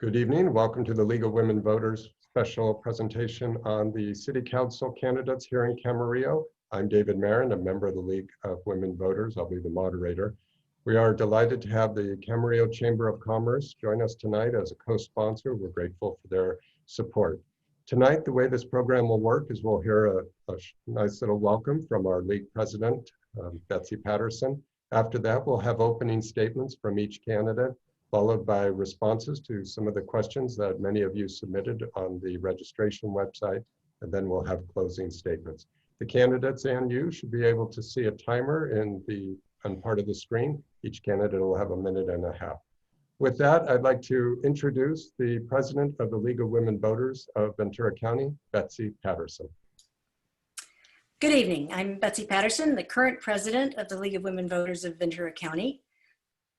Good evening. Welcome to the League of Women Voters special presentation on the City Council candidates here in Camarillo. I'm David Marin, a member of the League of Women Voters. I'll be the moderator. We are delighted to have the Camarillo Chamber of Commerce join us tonight as a co-sponsor. We're grateful for their support. Tonight, the way this program will work is we'll hear a nice little welcome from our League President, Betsy Patterson. After that, we'll have opening statements from each candidate, followed by responses to some of the questions that many of you submitted on the registration website, and then we'll have closing statements. The candidates and you should be able to see a timer on part of the screen. Each candidate will have 1.5 minutes. With that, I'd like to introduce the President of the League of Women Voters of Ventura County, Betsy Patterson. Good evening. I'm Betsy Patterson, the current President of the League of Women Voters of Ventura County.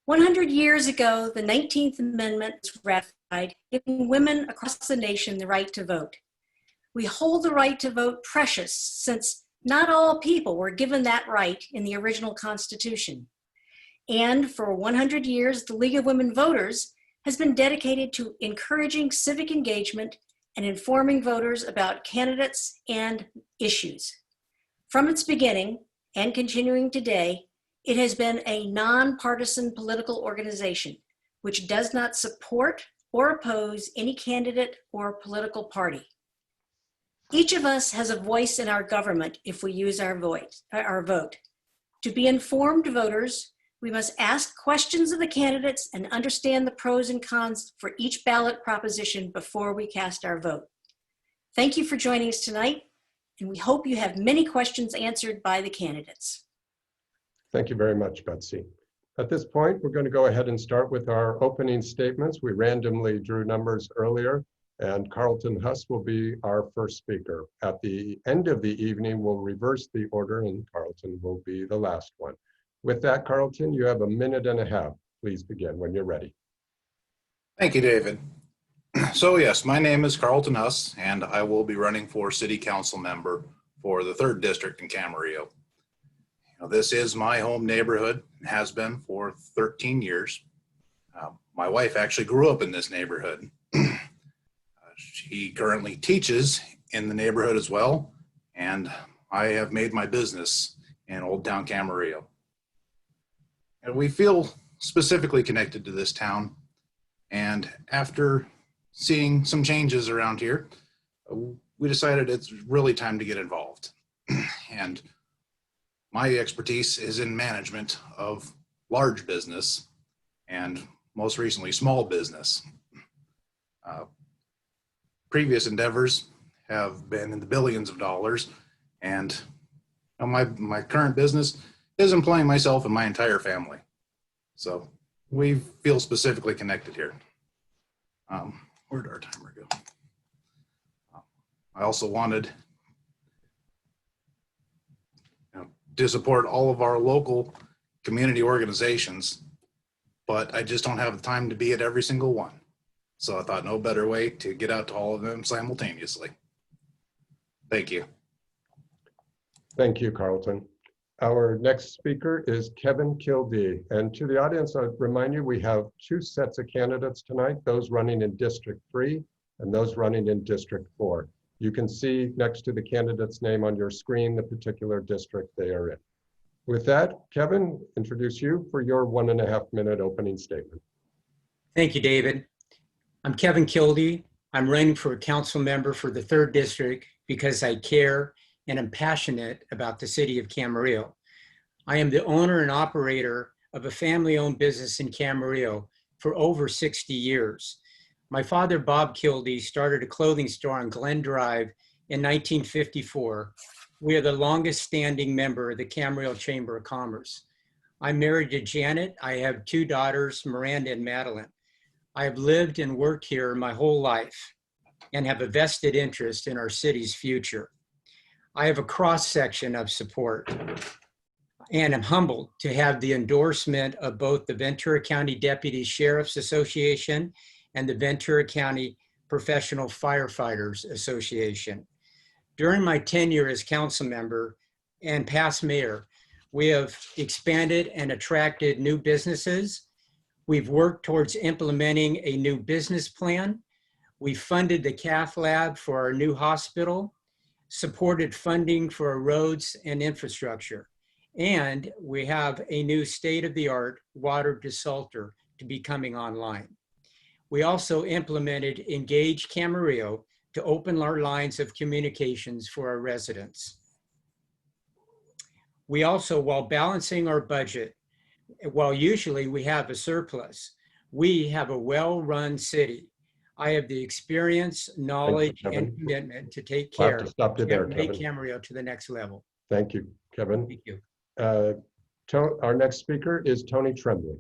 100 years ago, the 19th Amendment was ratified, giving women across the nation the right to vote. We hold the right to vote precious, since not all people were given that right in the original Constitution. And for 100 years, the League of Women Voters has been dedicated to encouraging civic engagement and informing voters about candidates and issues. From its beginning, and continuing today, it has been a nonpartisan political organization which does not support or oppose any candidate or political party. Each of us has a voice in our government if we use our vote. To be informed voters, we must ask questions of the candidates and understand the pros and cons for each ballot proposition before we cast our vote. Thank you for joining us tonight, and we hope you have many questions answered by the candidates. Thank you very much, Betsy. At this point, we're going to go ahead and start with our opening statements. We randomly drew numbers earlier, and Carlton Huss will be our first speaker. At the end of the evening, we'll reverse the order, and Carlton will be the last one. With that, Carlton, you have 1.5 minutes. Please begin when you're ready. Thank you, David. So yes, my name is Carlton Huss, and I will be running for City Council member for the 3rd District in Camarillo. This is my home neighborhood and has been for 13 years. My wife actually grew up in this neighborhood. She currently teaches in the neighborhood as well, and I have made my business in Old Town Camarillo. And we feel specifically connected to this town, and after seeing some changes around here, we decided it's really time to get involved. And my expertise is in management of large business and most recently small business. Previous endeavors have been in the billions of dollars, and my current business is employing myself and my entire family. So we feel specifically connected here. Where'd our timer go? I also wanted to support all of our local community organizations, but I just don't have the time to be at every single one. So I thought no better way to get out to all of them simultaneously. Thank you. Thank you, Carlton. Our next speaker is Kevin Kildee. And to the audience, I'd remind you, we have 2 sets of candidates tonight, those running in District 3 and those running in District 4. You can see next to the candidate's name on your screen the particular district they are in. With that, Kevin, introduce you for your 1.5 minute opening statement. Thank you, David. I'm Kevin Kildee. I'm running for a council member for the 3rd District because I care and am passionate about the city of Camarillo. I am the owner and operator of a family-owned business in Camarillo for over 60 years. My father, Bob Kildee, started a clothing store on Glen Drive in 1954. We are the longest standing member of the Camarillo Chamber of Commerce. I'm married to Janet. I have 2 daughters, Miranda and Madeline. I have lived and worked here my whole life and have a vested interest in our city's future. I have a cross-section of support and am humbled to have the endorsement of both the Ventura County Deputy Sheriff's Association and the Ventura County Professional Firefighters Association. During my tenure as council member and past mayor, we have expanded and attracted new businesses. We've worked towards implementing a new business plan. We funded the cath lab for our new hospital, supported funding for our roads and infrastructure, and we have a new state-of-the-art water desalter to be coming online. We also implemented Engage Camarillo to open our lines of communications for our residents. We also, while balancing our budget, while usually we have a surplus, we have a well-run city. I have the experience, knowledge, Kevin. and commitment to take We'll care have to stop you there, and take Kevin. Camarillo to the next level. Thank you, Kevin. Thank you. Our next speaker is Tony Tremblay.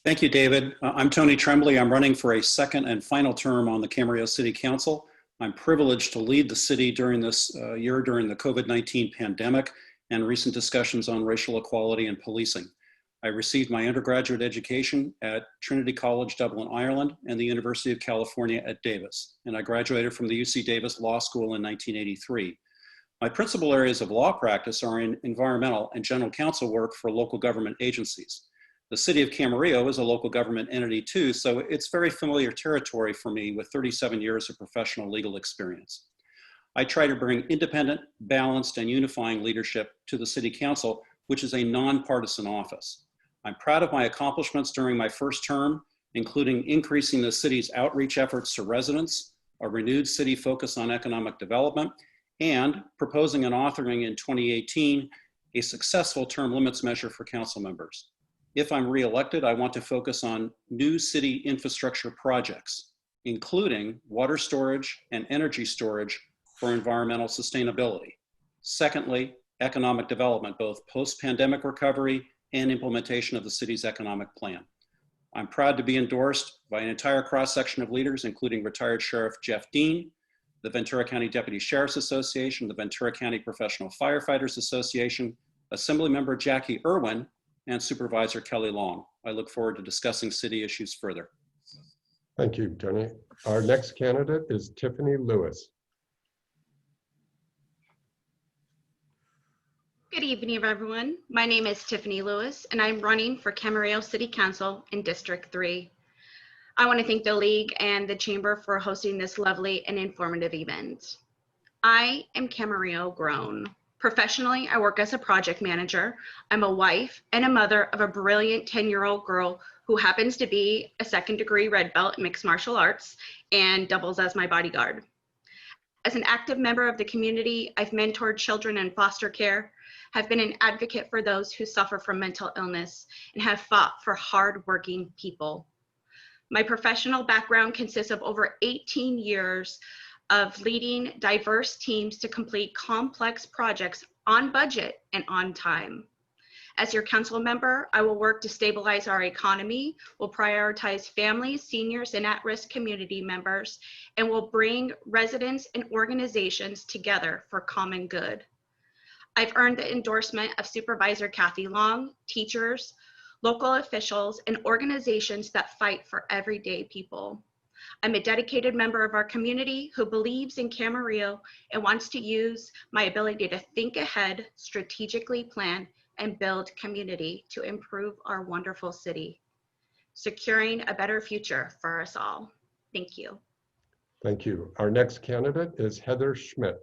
Thank you, David. I'm Tony Tremblay. I'm running for a second and final term on the Camarillo City Council. I'm privileged to lead the city during this year during the COVID-19 pandemic and recent discussions on racial equality and policing. I received my undergraduate education at Trinity College, Dublin, Ireland, and the University of California at Davis, and I graduated from the UC Davis Law School in 1983. My principal areas of law practice are in environmental and general counsel work for local government agencies. The city of Camarillo is a local government entity too, so it's very familiar territory for me with 37 years of professional legal experience. I try to bring independent, balanced, and unifying leadership to the city council, which is a nonpartisan office. I'm proud of my accomplishments during my first term, including increasing the city's outreach efforts to residents, a renewed city focus on economic development, and proposing and authoring in 2018 a successful term limits measure for council members. If I'm reelected, I want to focus on new city infrastructure projects, including water storage and energy storage for environmental sustainability. Secondly, economic development, both post-pandemic recovery and implementation of the city's economic plan. I'm proud to be endorsed by an entire cross-section of leaders, including retired Sheriff Jeff Dean, the Ventura County Deputy Sheriff's Association, the Ventura County Professional Firefighters Association, Assemblymember Jackie Irwin, and Supervisor Kelly Long. I look forward to discussing city issues further. Thank you, Tony. Our next candidate is Tiffany Lewis. Good evening, everyone. My name is Tiffany Lewis, and I'm running for Camarillo City Council in District 3. I want to thank the League and the Chamber for hosting this lovely and informative event. I am Camarillo grown. Professionally, I work as a project manager. I'm a wife and a mother of a brilliant 10-year-old girl who happens to be a second-degree red belt in mixed martial arts and doubles as my bodyguard. As an active member of the community, I've mentored children in foster care, have been an advocate for those who suffer from mental illness, and have fought for hardworking people. My professional background consists of over 18 years of leading diverse teams to complete complex projects on budget and on time. As your council member, I will work to stabilize our economy, will prioritize families, seniors, and at-risk community members, and will bring residents and organizations together for common good. I've earned the endorsement of Supervisor Kathy Long, teachers, local officials, and organizations that fight for everyday people. I'm a dedicated member of our community who believes in Camarillo and wants to use my ability to think ahead, strategically plan, and build community to improve our wonderful city, securing a better future for us all. Thank you. Thank you. Our next candidate is Heather Schmidt.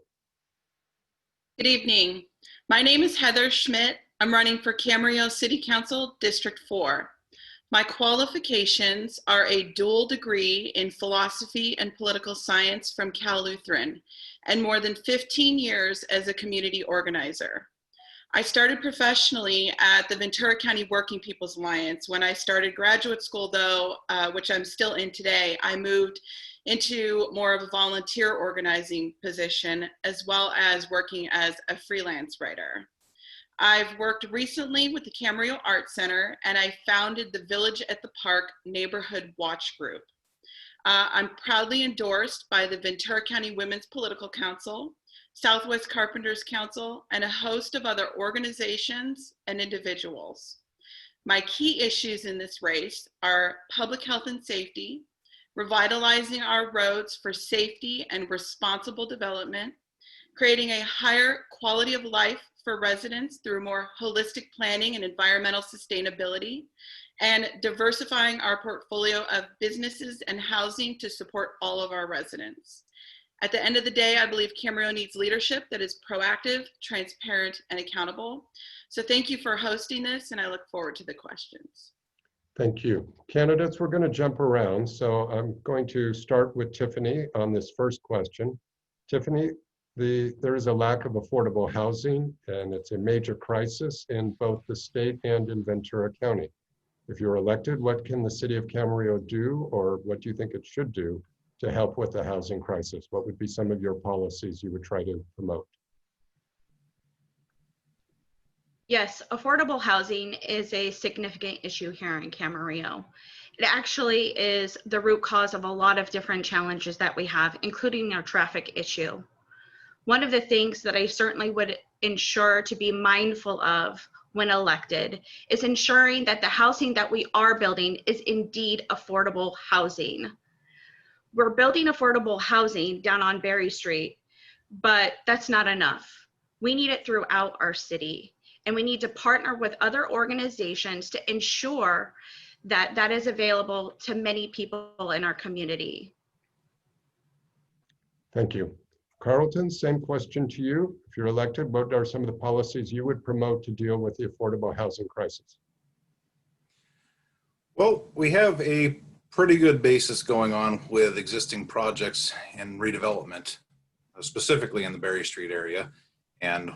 Good evening. My name is Heather Schmidt. I'm running for Camarillo City Council, District 4. My qualifications are a dual degree in philosophy and political science from Cal Lutheran, and more than 15 years as a community organizer. I started professionally at the Ventura County Working People's Alliance. When I started graduate school though, which I'm still in today, I moved into more of a volunteer organizing position, as well as working as a freelance writer. I've worked recently with the Camarillo Art Center, and I founded the Village at the Park Neighborhood Watch Group. I'm proudly endorsed by the Ventura County Women's Political Council, Southwest Carpenters Council, and a host of other organizations and individuals. My key issues in this race are public health and safety, revitalizing our roads for safety and responsible development, creating a higher quality of life for residents through more holistic planning and environmental sustainability, and diversifying our portfolio of businesses and housing to support all of our residents. At the end of the day, I believe Camarillo needs leadership that is proactive, transparent, and accountable. So thank you for hosting this, and I look forward to the questions. Thank you. Candidates, we're going to jump around. So I'm going to start with Tiffany on this first question. Tiffany, there is a lack of affordable housing, and it's a major crisis in both the state and in Ventura County. If you're elected, what can the city of Camarillo do, or what do you think it should do to help with the housing crisis? What would be some of your policies you would try to promote? Yes, affordable housing is a significant issue here in Camarillo. It actually is the root cause of a lot of different challenges that we have, including our traffic issue. One of the things that I certainly would ensure to be mindful of when elected is ensuring that the housing that we are building is indeed affordable housing. We're building affordable housing down on Berry Street, but that's not enough. We need it throughout our city. And we need to partner with other organizations to ensure that that is available to many people in our community. Thank you. Carlton, same question to you. If you're elected, what are some of the policies you would promote to deal with the affordable housing crisis? Well, we have a pretty good basis going on with existing projects and redevelopment, specifically in the Berry Street area and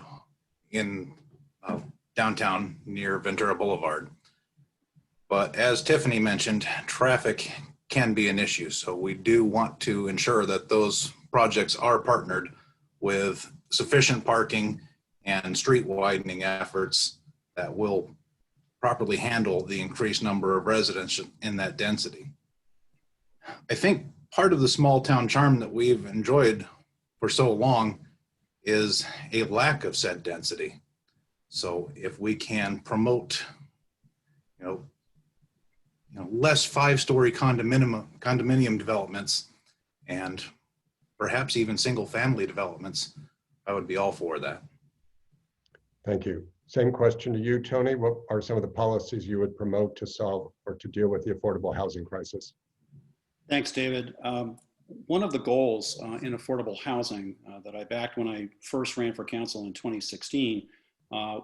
in downtown near Ventura Boulevard. But as Tiffany mentioned, traffic can be an issue. So we do want to ensure that those projects are partnered with sufficient parking and street widening efforts that will properly handle the increased number of residents in that density. I think part of the small town charm that we've enjoyed for so long is a lack of said density. So if we can promote, less 5-story condominium developments and perhaps even single family developments, I would be all for that. Thank you. Same question to you, Tony. What are some of the policies you would promote to solve or to deal with the affordable housing crisis? Thanks, David. One of the goals in affordable housing that I backed when I first ran for council in 2016,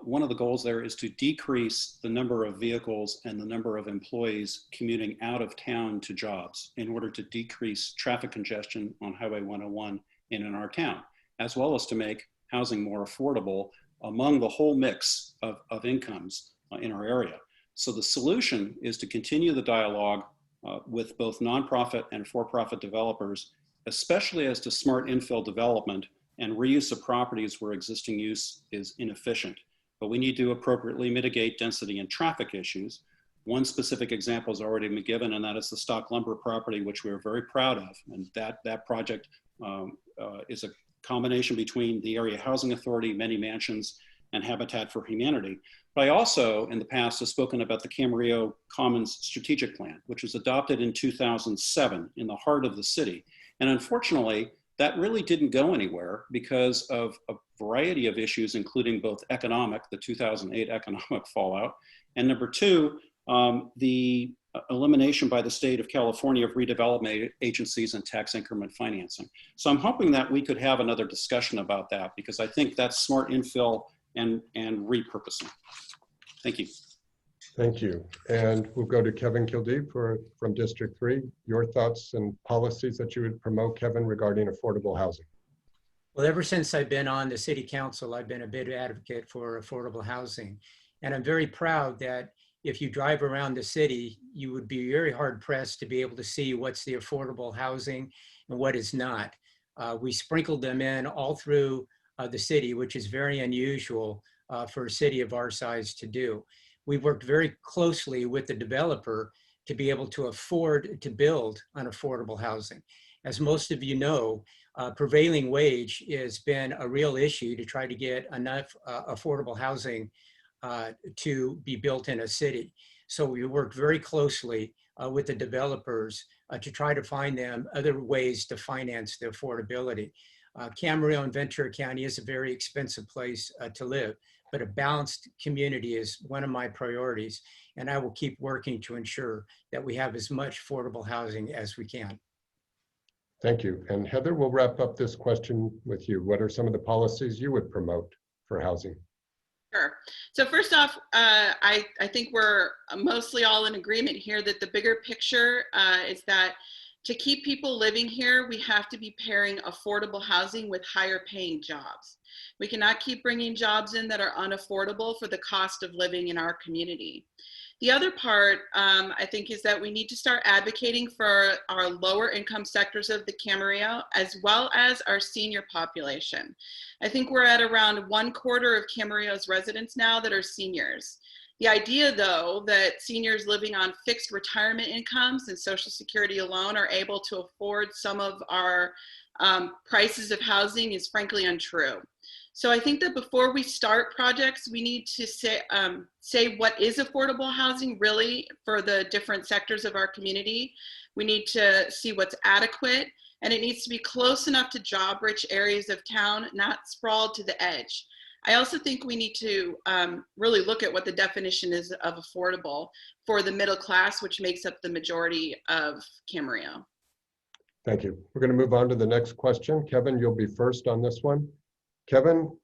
one of the goals there is to decrease the number of vehicles and the number of employees commuting out of town to jobs in order to decrease traffic congestion on Highway 101 and in our town, as well as to make housing more affordable among the whole mix of incomes in our area. So the solution is to continue the dialogue with both nonprofit and for-profit developers, especially as to smart infill development and reuse of properties where existing use is inefficient. But we need to appropriately mitigate density and traffic issues. One specific example has already been given, and that is the Stock Lumber property, which we are very proud of. And that project is a combination between the Area Housing Authority, many mansions, and Habitat for Humanity. But I also, in the past, have spoken about the Camarillo Commons Strategic Plan, which was adopted in 2007 in the heart of the city. And unfortunately, that really didn't go anywhere because of a variety of issues, including both economic, the 2008 economic fallout, and number two, the elimination by the state of California of redevelopment agencies and tax increment financing. So I'm hoping that we could have another discussion about that because I think that's smart infill and repurposing. Thank you. Thank you. And we'll go to Kevin Kildee from District 3. Your thoughts and policies that you would promote, Kevin, regarding affordable housing. Well, ever since I've been on the city council, I've been a big advocate for affordable housing. And I'm very proud that if you drive around the city, you would be very hard pressed to be able to see what's the affordable housing and what is not. We sprinkled them in all through the city, which is very unusual for a city of our size to do. We worked very closely with the developer to be able to afford to build on affordable housing. As most of you know, prevailing wage has been a real issue to try to get enough affordable housing to be built in a city. So we worked very closely with the developers to try to find them other ways to finance the affordability. Camarillo and Ventura County is a very expensive place to live, but a balanced community is one of my priorities, and I will keep working to ensure that we have as much affordable housing as we can. Thank you. And Heather, we'll wrap up this question with you. What are some of the policies you would promote for housing? Sure. So first off, I think we're mostly all in agreement here that the bigger picture is that to keep people living here, we have to be pairing affordable housing with higher paying jobs. We cannot keep bringing jobs in that are unaffordable for the cost of living in our community. The other part, I think, is that we need to start advocating for our lower income sectors of the Camarillo, as well as our senior population. I think we're at around 1/4 of Camarillo's residents now that are seniors. The idea, though, that seniors living on fixed retirement incomes and Social Security alone are able to afford some of our prices of housing is frankly untrue. So I think that before we start projects, we need to say what is affordable housing really for the different sectors of our community. We need to see what's adequate, and it needs to be close enough to job-rich areas of town, not sprawled to the edge. I also think we need to really look at what the definition is of affordable for the middle class, which makes up the majority of Camarillo. Thank you. We're going to move on to the next question. Kevin, you'll be first on this one. Kevin,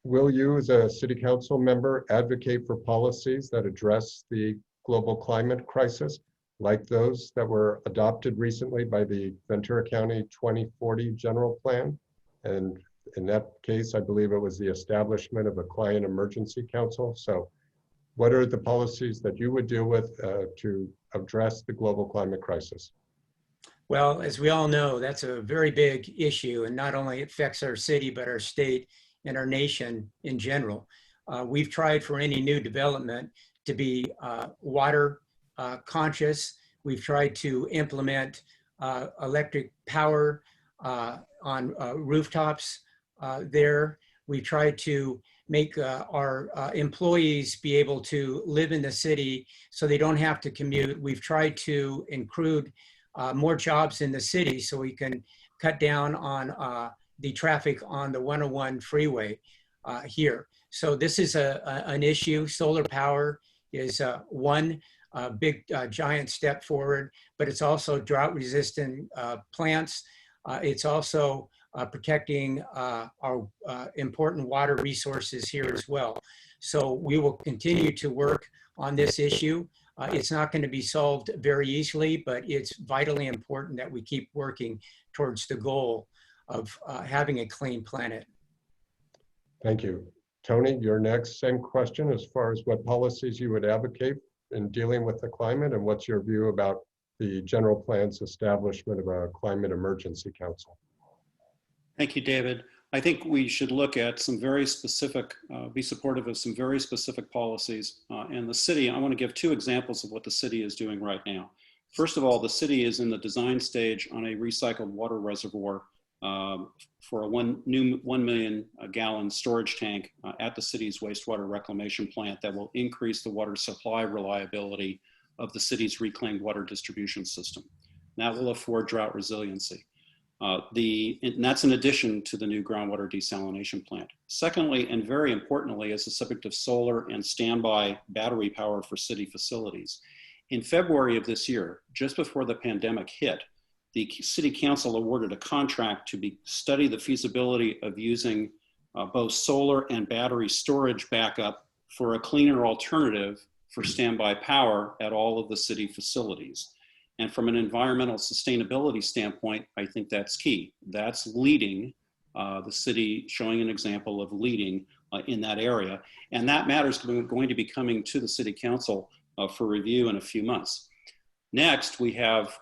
will you as a city council member advocate for policies that address the global climate crisis, like those that were adopted recently by the Ventura County 2040 General Plan? And in that case, I believe it was the establishment of a client emergency council. So what are the policies that you would deal with to address the global climate crisis? Well, as we all know, that's a very big issue, and not only affects our city, but our state and our nation in general. We've tried for any new development to be water conscious. We've tried to implement electric power on rooftops there. We've tried to make our employees be able to live in the city so they don't have to commute. We've tried to include more jobs in the city so we can cut down on the traffic on the 101 freeway here. So this is an issue. Solar power is one big giant step forward, but it's also drought resistant plants. It's also protecting our important water resources here as well. So we will continue to work on this issue. It's not going to be solved very easily, but it's vitally important that we keep working towards the goal of having a clean planet. Thank you. Tony, you're next. Same question as far as what policies you would advocate in dealing with the climate, and what's your view about the general plan's establishment of a climate emergency council? Thank you, David. I think we should look at some very specific, be supportive of some very specific policies. And the city, I want to give two examples of what the city is doing right now. First of all, the city is in the design stage on a recycled water reservoir for a 1 million gallon storage tank at the city's wastewater reclamation plant that will increase the water supply reliability of the city's reclaimed water distribution system. That will afford drought resiliency. And that's in addition to the new groundwater desalination plant. Secondly, and very importantly, is the subject of solar and standby battery power for city facilities. In February of this year, just before the pandemic hit, the city council awarded a contract to study the feasibility of using both solar and battery storage backup for a cleaner alternative for standby power at all of the city facilities. And from an environmental sustainability standpoint, I think that's key. That's leading, the city showing an example of leading in that area. And that matter is going to be coming to the city council for review in a few months. Next, we have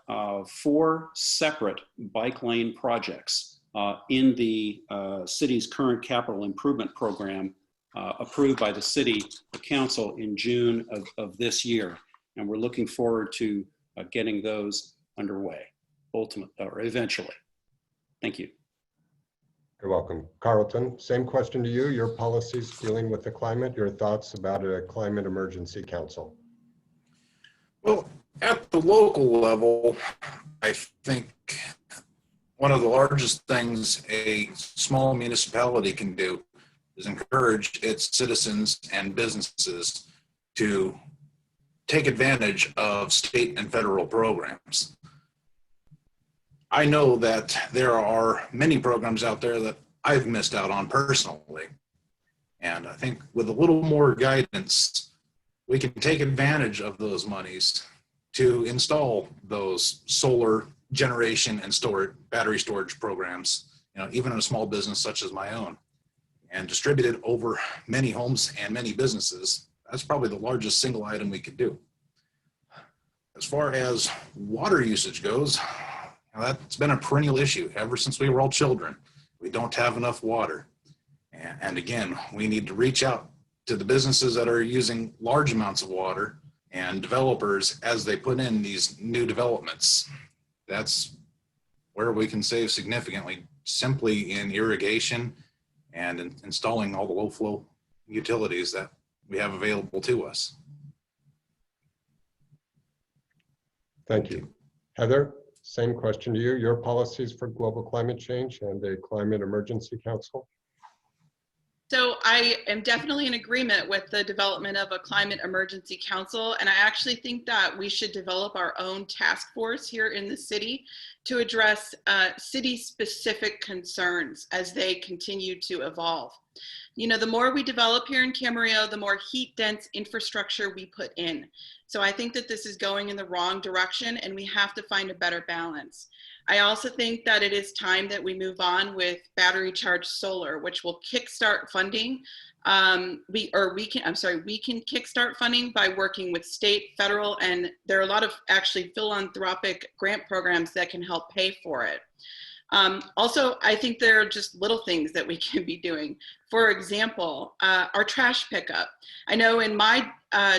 4 separate bike lane projects in the city's current capital improvement program approved by the city council in June of this year. And we're looking forward to getting those underway, eventually. Thank you. You're welcome. Carlton, same question to you. Your policies dealing with the climate, your thoughts about a climate emergency council. Well, at the local level, I think One of the largest things a small municipality can do is encourage its citizens and businesses to take advantage of state and federal programs. I know that there are many programs out there that I've missed out on personally. And I think with a little more guidance, we can take advantage of those monies to install those solar generation and battery storage programs, even in a small business such as my own, and distribute it over many homes and many businesses. That's probably the largest single item we could do. As far as water usage goes, that's been a perennial issue ever since we were all children. We don't have enough water. And again, we need to reach out to the businesses that are using large amounts of water and developers as they put in these new developments. That's where we can save significantly, simply in irrigation and installing all the low flow utilities that we have available to us. Thank you. Heather, same question to you. Your policies for global climate change and a climate emergency council? So I am definitely in agreement with the development of a climate emergency council. And I actually think that we should develop our own task force here in the city to address city-specific concerns as they continue to evolve. The more we develop here in Camarillo, the more heat-dense infrastructure we put in. So I think that this is going in the wrong direction and we have to find a better balance. I also think that it is time that we move on with battery charged solar, which will kickstart funding. We can kickstart funding by working with state, federal, and there are a lot of actually philanthropic grant programs that can help pay for it. Also, I think there are just little things that we can be doing. For example, our trash pickup. I know in my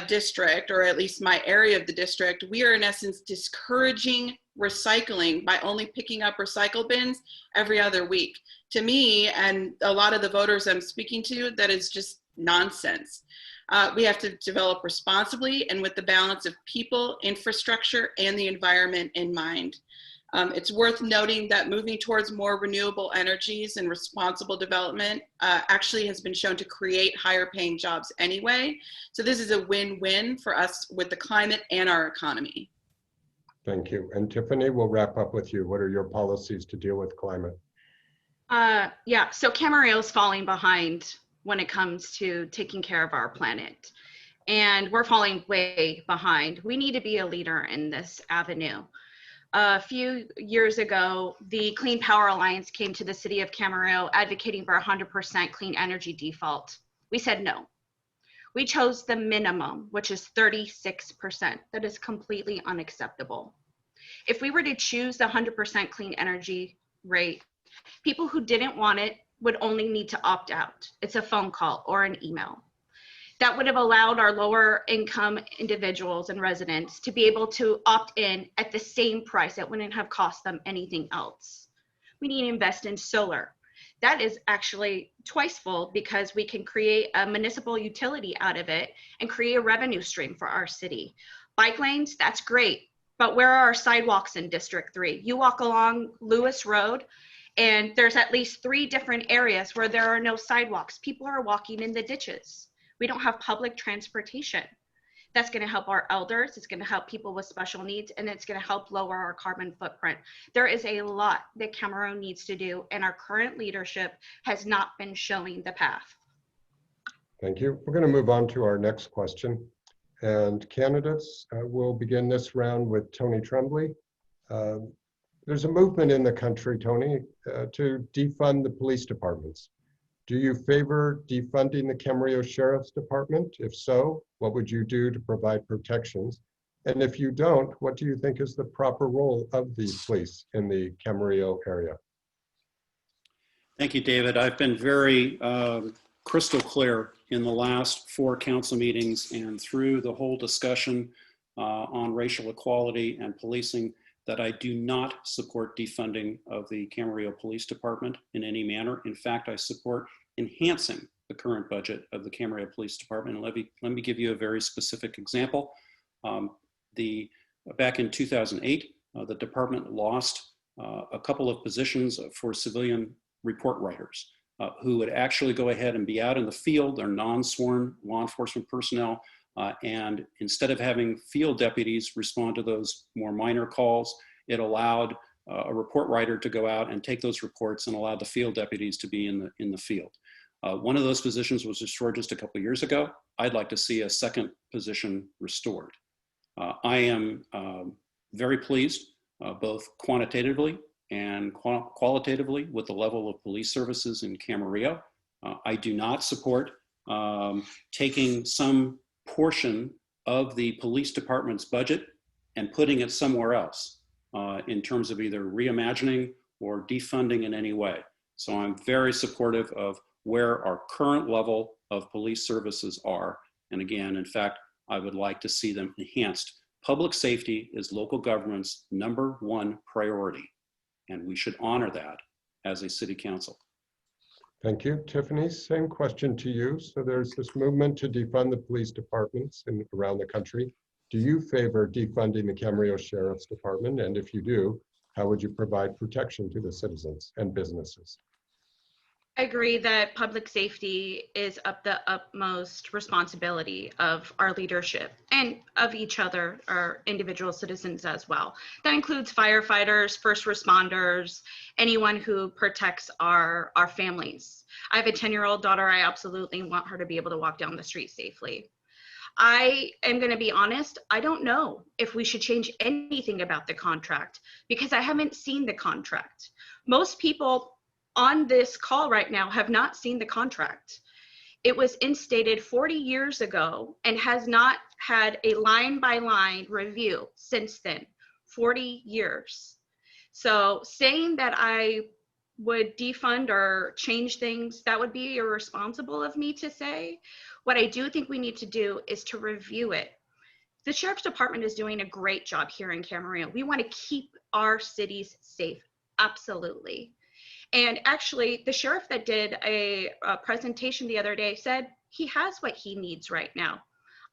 district, or at least my area of the district, we are in essence discouraging recycling by only picking up recycle bins every other week. To me, and a lot of the voters I'm speaking to, that is just nonsense. We have to develop responsibly and with the balance of people, infrastructure, and the environment in mind. It's worth noting that moving towards more renewable energies and responsible development actually has been shown to create higher paying jobs anyway. So this is a win-win for us with the climate and our economy. Thank you. And Tiffany, we'll wrap up with you. What are your policies to deal with climate? Yeah, so Camarillo is falling behind when it comes to taking care of our planet. And we're falling way behind. We need to be a leader in this avenue. A few years ago, the Clean Power Alliance came to the city of Camarillo advocating for 100% clean energy default. We said no. We chose the minimum, which is 36%. That is completely unacceptable. If we were to choose the 100% clean energy rate, people who didn't want it would only need to opt out. It's a phone call or an email. That would have allowed our lower income individuals and residents to be able to opt in at the same price. It wouldn't have cost them anything else. We need to invest in solar. That is actually twice full because we can create a municipal utility out of it and create a revenue stream for our city. Bike lanes, that's great, but where are our sidewalks in District 3? You walk along Lewis Road and there's at least 3 different areas where there are no sidewalks. People are walking in the ditches. We don't have public transportation. That's going to help our elders, it's going to help people with special needs, and it's going to help lower our carbon footprint. There is a lot that Camarillo needs to do, and our current leadership has not been showing the path. Thank you. We're going to move on to our next question. And candidates, we'll begin this round with Tony Tremblay. There's a movement in the country, Tony, to defund the police departments. Do you favor defunding the Camarillo Sheriff's Department? If so, what would you do to provide protections? And if you don't, what do you think is the proper role of the police in the Camarillo area? Thank you, David. I've been very crystal clear in the last 4 council meetings and through the whole discussion on racial equality and policing that I do not support defunding of the Camarillo Police Department in any manner. In fact, I support enhancing the current budget of the Camarillo Police Department. And let me give you a very specific example. Back in 2008, the department lost a couple of positions for civilian report writers who would actually go ahead and be out in the field. They're non-sworn law enforcement personnel. And instead of having field deputies respond to those more minor calls, it allowed a report writer to go out and take those reports and allowed the field deputies to be in the field. One of those positions was restored just a couple of years ago. I'd like to see a second position restored. I am very pleased, both quantitatively and qualitatively, with the level of police services in Camarillo. I do not support taking some portion of the police department's budget and putting it somewhere else in terms of either reimagining or defunding in any way. So I'm very supportive of where our current level of police services are. And again, in fact, I would like to see them enhanced. Public safety is local government's #1 priority, and we should honor that as a city council. Thank you. Tiffany, same question to you. So there's this movement to defund the police departments around the country. Do you favor defunding the Camarillo Sheriff's Department? And if you do, how would you provide protection to the citizens and businesses? I agree that public safety is the utmost responsibility of our leadership and of each other, our individual citizens as well. That includes firefighters, first responders, anyone who protects our families. I have a 10-year-old daughter. I absolutely want her to be able to walk down the street safely. I am going to be honest, I don't know if we should change anything about the contract because I haven't seen the contract. Most people on this call right now have not seen the contract. It was instated 40 years ago and has not had a line-by-line review since then, 40 years. So saying that I would defund or change things, that would be irresponsible of me to say. What I do think we need to do is to review it. The Sheriff's Department is doing a great job here in Camarillo. We want to keep our cities safe, absolutely. And actually, the sheriff that did a presentation the other day said he has what he needs right now.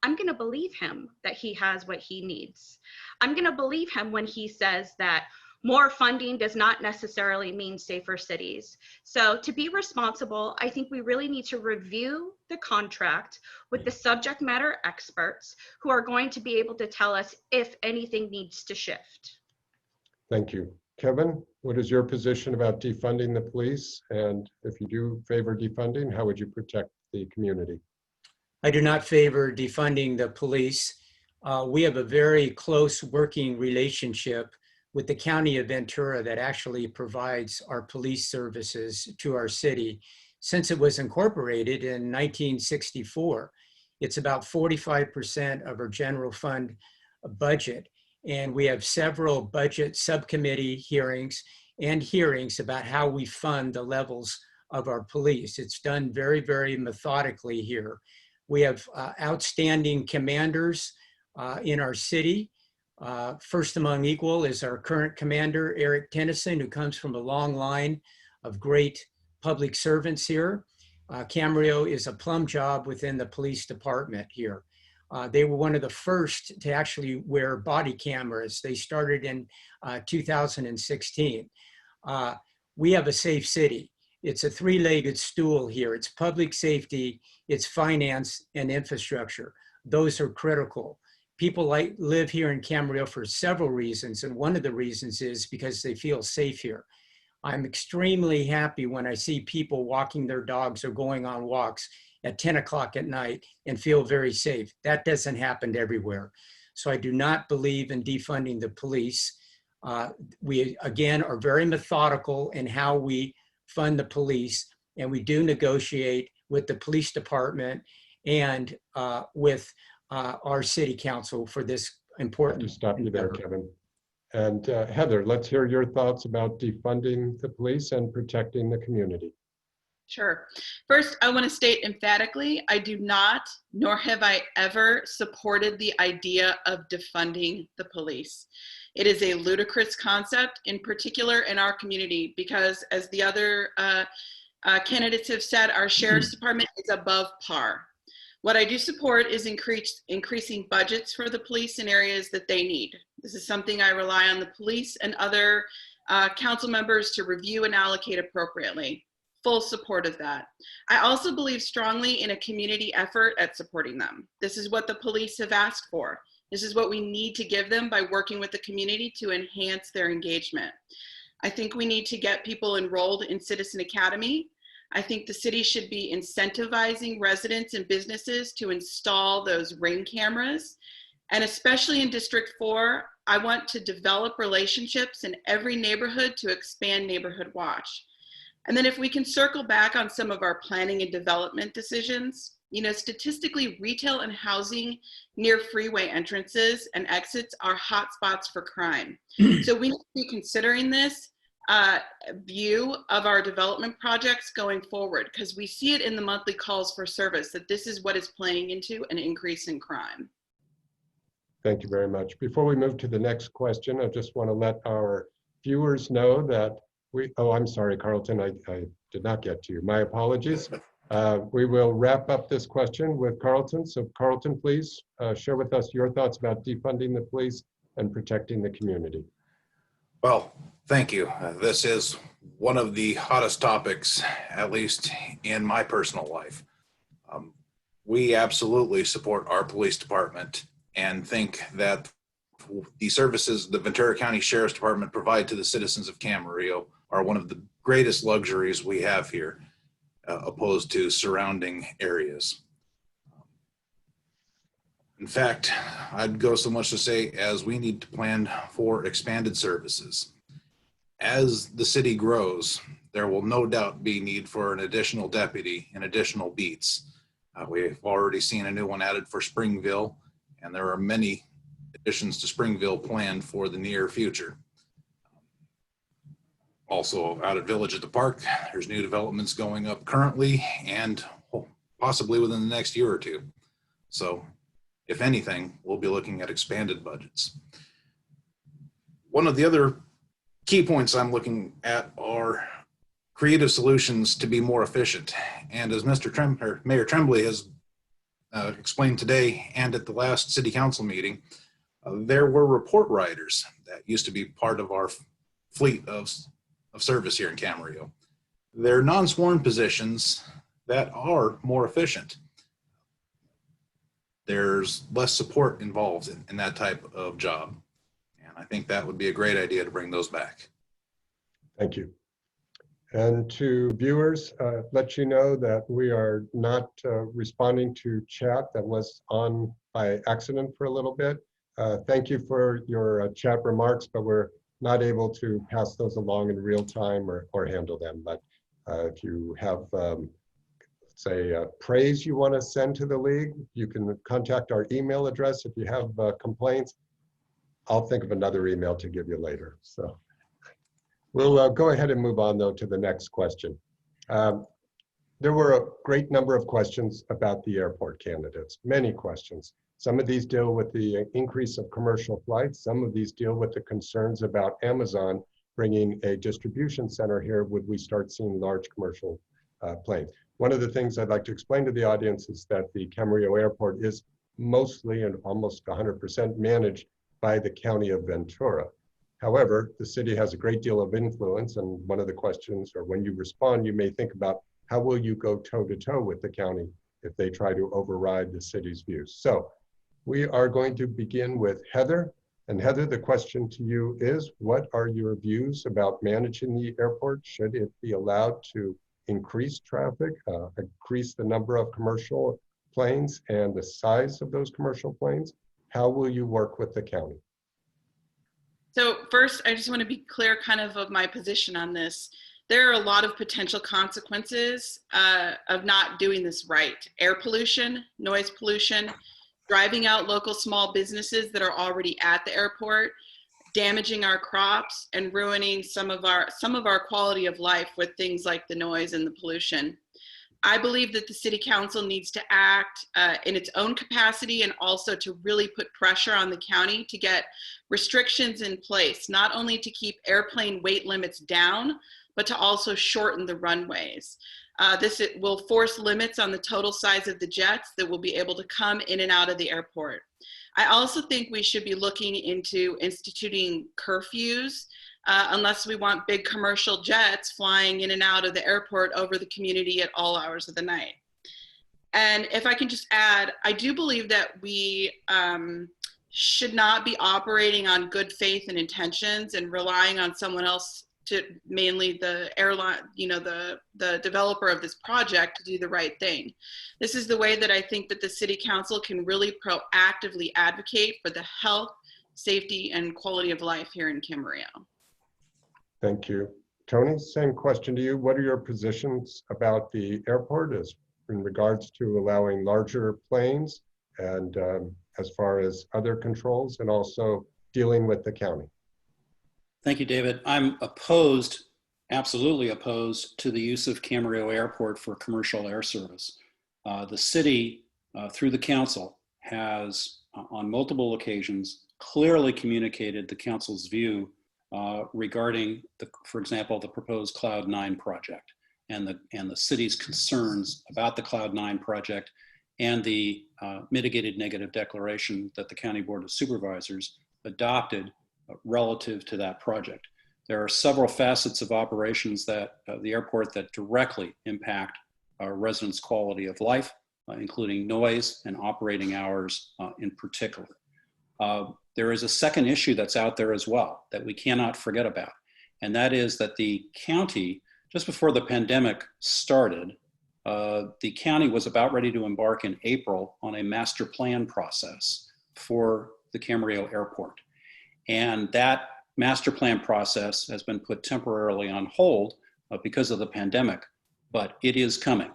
I'm going to believe him that he has what he needs. I'm going to believe him when he says that more funding does not necessarily mean safer cities. So to be responsible, I think we really need to review the contract with the subject matter experts who are going to be able to tell us if anything needs to shift. Thank you. Kevin, what is your position about defunding the police? And if you do favor defunding, how would you protect the community? I do not favor defunding the police. We have a very close working relationship with the County of Ventura that actually provides our police services to our city. Since it was incorporated in 1964, it's about 45% of our general fund budget. And we have several budget subcommittee hearings and hearings about how we fund the levels of our police. It's done very, very methodically here. We have outstanding commanders in our city. First among equal is our current commander, Eric Tennyson, who comes from a long line of great public servants here. Camarillo is a plum job within the police department here. They were one of the first to actually wear body cameras. They started in 2016. We have a safe city. It's a three-legged stool here. It's public safety, it's finance, and infrastructure. Those are critical. People live here in Camarillo for several reasons, and one of the reasons is because they feel safe here. I'm extremely happy when I see people walking their dogs or going on walks at 10 o'clock at night and feel very safe. That doesn't happen everywhere. So I do not believe in defunding the police. We, again, are very methodical in how we fund the police, and we do negotiate with the police department and with our city council for this important. I have to stop you there, Kevin. And Heather, let's hear your thoughts about defunding the police and protecting the community. Sure. First, I want to state emphatically, I do not, nor have I ever supported the idea of defunding the police. It is a ludicrous concept, in particular in our community, because as the other candidates have said, our sheriff's department is above par. What I do support is increasing budgets for the police in areas that they need. This is something I rely on the police and other council members to review and allocate appropriately. Full support of that. I also believe strongly in a community effort at supporting them. This is what the police have asked for. This is what we need to give them by working with the community to enhance their engagement. I think we need to get people enrolled in Citizen Academy. I think the city should be incentivizing residents and businesses to install those Ring cameras. And especially in District 4, I want to develop relationships in every neighborhood to expand Neighborhood Watch. And then if we can circle back on some of our planning and development decisions, you know, statistically, retail and housing near freeway entrances and exits are hotspots for crime. So we need to be considering this view of our development projects going forward, because we see it in the monthly calls for service that this is what is playing into an increase in crime. Thank you very much. Before we move to the next question, I just want to let our viewers know that I'm sorry, Carlton, I did not get to you. My apologies. We will wrap up this question with Carlton. So Carlton, please share with us your thoughts about defunding the police and protecting the community. Well, thank you. This is one of the hottest topics, at least in my personal life. We absolutely support our police department and think that the services the Ventura County Sheriff's Department provide to the citizens of Camarillo are one of the greatest luxuries we have here, opposed to surrounding areas. In fact, I'd go so much to say as we need to plan for expanded services. As the city grows, there will no doubt be need for an additional deputy and additional beats. We've already seen a new one added for Springville, and there are many additions to Springville planned for the near future. Also out at Village at the Park, there's new developments going up currently and possibly within the next year or two. So if anything, we'll be looking at expanded budgets. One of the other key points I'm looking at are creative solutions to be more efficient. And as Mayor Tremblay has explained today and at the last city council meeting, there were report writers that used to be part of our fleet of service here in Camarillo. They're non-sworn positions that are more efficient. There's less support involved in that type of job. And I think that would be a great idea to bring those back. Thank you. And to viewers, let you know that we are not responding to chat that was on by accident for a little bit. Thank you for your chat remarks, but we're not able to pass those along in real time or handle them. But if you have, say, praise you want to send to the league, you can contact our email address. If you have complaints, I'll think of another email to give you later. So we'll go ahead and move on, though, to the next question. There were a great number of questions about the airport candidates, many questions. Some of these deal with the increase of commercial flights. Some of these deal with the concerns about Amazon bringing a distribution center here. Would we start seeing large commercial planes? One of the things I'd like to explain to the audience is that the Camarillo Airport is mostly and almost 100% managed by the County of Ventura. However, the city has a great deal of influence, and one of the questions, or when you respond, you may think about how will you go toe-to-toe with the county if they try to override the city's views. So we are going to begin with Heather. And Heather, the question to you is, what are your views about managing the airport? Should it be allowed to increase traffic, increase the number of commercial planes and the size of those commercial planes? How will you work with the county? So first, I just want to be clear kind of my position on this. There are a lot of potential consequences of not doing this right. Air pollution, noise pollution, driving out local small businesses that are already at the airport, damaging our crops, and ruining some of our quality of life with things like the noise and the pollution. I believe that the city council needs to act in its own capacity and also to really put pressure on the county to get restrictions in place, not only to keep airplane weight limits down, but to also shorten the runways. This will force limits on the total size of the jets that will be able to come in and out of the airport. I also think we should be looking into instituting curfews unless we want big commercial jets flying in and out of the airport over the community at all hours of the night. And if I can just add, I do believe that we should not be operating on good faith and intentions and relying on someone else, to mainly the airline, the developer of this project, to do the right thing. This is the way that I think that the City Council can really proactively advocate for the health, safety, and quality of life here in Camarillo. Thank you. Tony, same question to you. What are your positions about the airport as in regards to allowing larger planes and as far as other controls, and also dealing with the county? Thank you, David. I'm opposed, absolutely opposed to the use of Camarillo Airport for commercial air service. The city, through the council, has on multiple occasions clearly communicated the council's view regarding, for example, the proposed Cloud 9 project and the city's concerns about the Cloud 9 project and the mitigated negative declaration that the County Board of Supervisors adopted relative to that project. There are several facets of operations that the airport that directly impact our residents' quality of life, including noise and operating hours in particular. There is a second issue that's out there as well that we cannot forget about, and that is that the county, just before the pandemic started, the county was about ready to embark in April on a master plan process for the Camarillo Airport. And that master plan process has been put temporarily on hold because of the pandemic, but it is coming.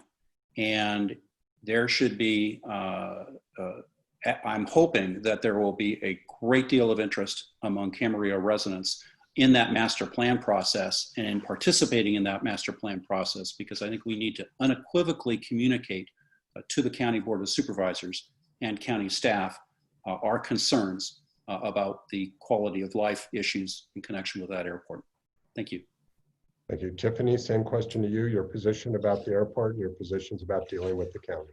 And there should be, I'm hoping that there will be a great deal of interest among Camarillo residents in that master plan process and in participating in that master plan process, because I think we need to unequivocally communicate to the County Board of Supervisors and county staff our concerns about the quality of life issues in connection with that airport. Thank you. Thank you. Tiffany, same question to you. Your position about the airport and your positions about dealing with the county.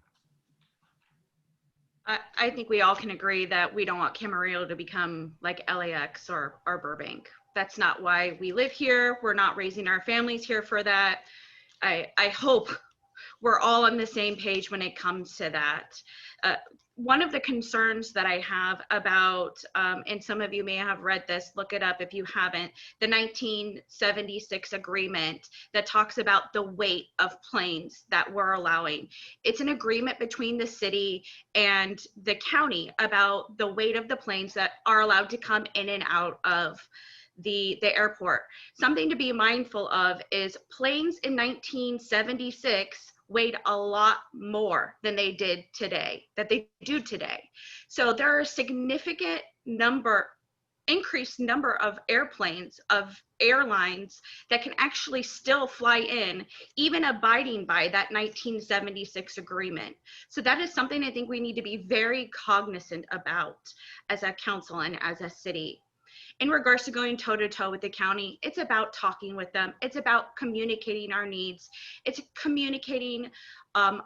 I think we all can agree that we don't want Camarillo to become like LAX or Burbank. That's not why we live here. We're not raising our families here for that. I hope we're all on the same page when it comes to that. One of the concerns that I have about, and some of you may have read this, look it up if you haven't, the 1976 agreement that talks about the weight of planes that we're allowing. It's an agreement between the city and the county about the weight of the planes that are allowed to come in and out of the airport. Something to be mindful of is planes in 1976 weighed a lot more than they did today, that they do today. So there are a significant increased number of airplanes, of airlines that can actually still fly in, even abiding by that 1976 agreement. So that is something I think we need to be very cognizant about as a council and as a city. In regards to going toe-to-toe with the county, it's about talking with them. It's about communicating our needs. It's communicating an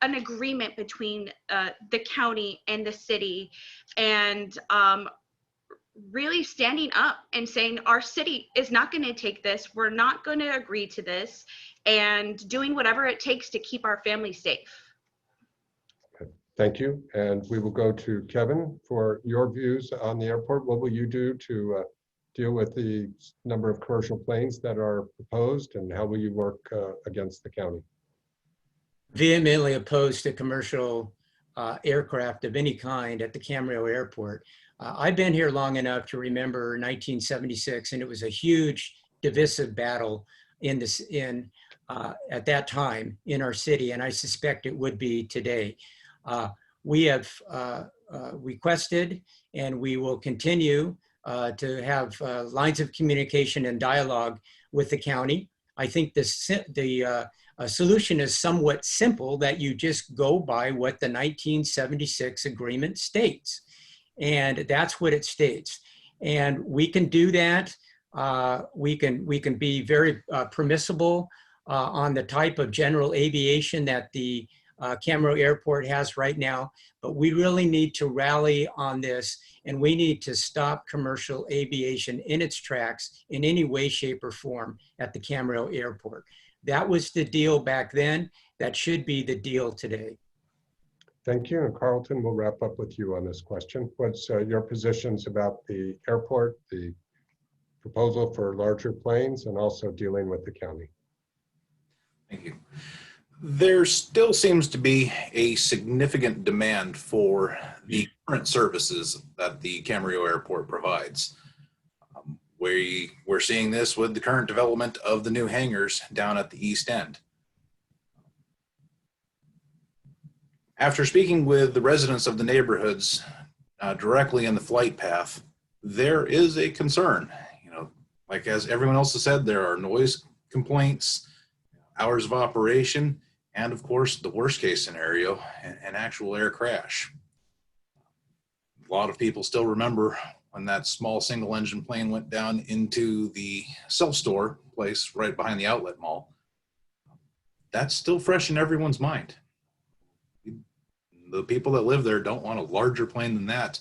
agreement between the county and the city, and really standing up and saying our city is not going to take this. We're not going to agree to this, and doing whatever it takes to keep our families safe. Thank you. And we will go to Kevin for your views on the airport. What will you do to deal with the number of commercial planes that are proposed, and how will you work against the county? Vehemently opposed to commercial aircraft of any kind at the Camarillo Airport. I've been here long enough to remember 1976, and it was a huge divisive battle at that time in our city, and I suspect it would be today. We have requested, and we will continue to have lines of communication and dialogue with the county. I think the solution is somewhat simple, that you just go by what the 1976 agreement states. And that's what it states. And we can do that. We can be very permissible on the type of general aviation that the Camarillo Airport has right now, but we really need to rally on this, and we need to stop commercial aviation in its tracks in any way, shape, or form at the Camarillo Airport. That was the deal back then. That should be the deal today. Thank you. And Carlton, we'll wrap up with you on this question. What's your positions about the airport, the proposal for larger planes, and also dealing with the county? Thank you. There still seems to be a significant demand for the current services that the Camarillo Airport provides. We're seeing this with the current development of the new hangars down at the East End. After speaking with the residents of the neighborhoods directly in the flight path, there is a concern. Like as everyone else has said, there are noise complaints, hours of operation, and of course, the worst case scenario, an actual air crash. A lot of people still remember when that small single engine plane went down into the self-store place right behind the outlet mall. That's still fresh in everyone's mind. The people that live there don't want a larger plane than that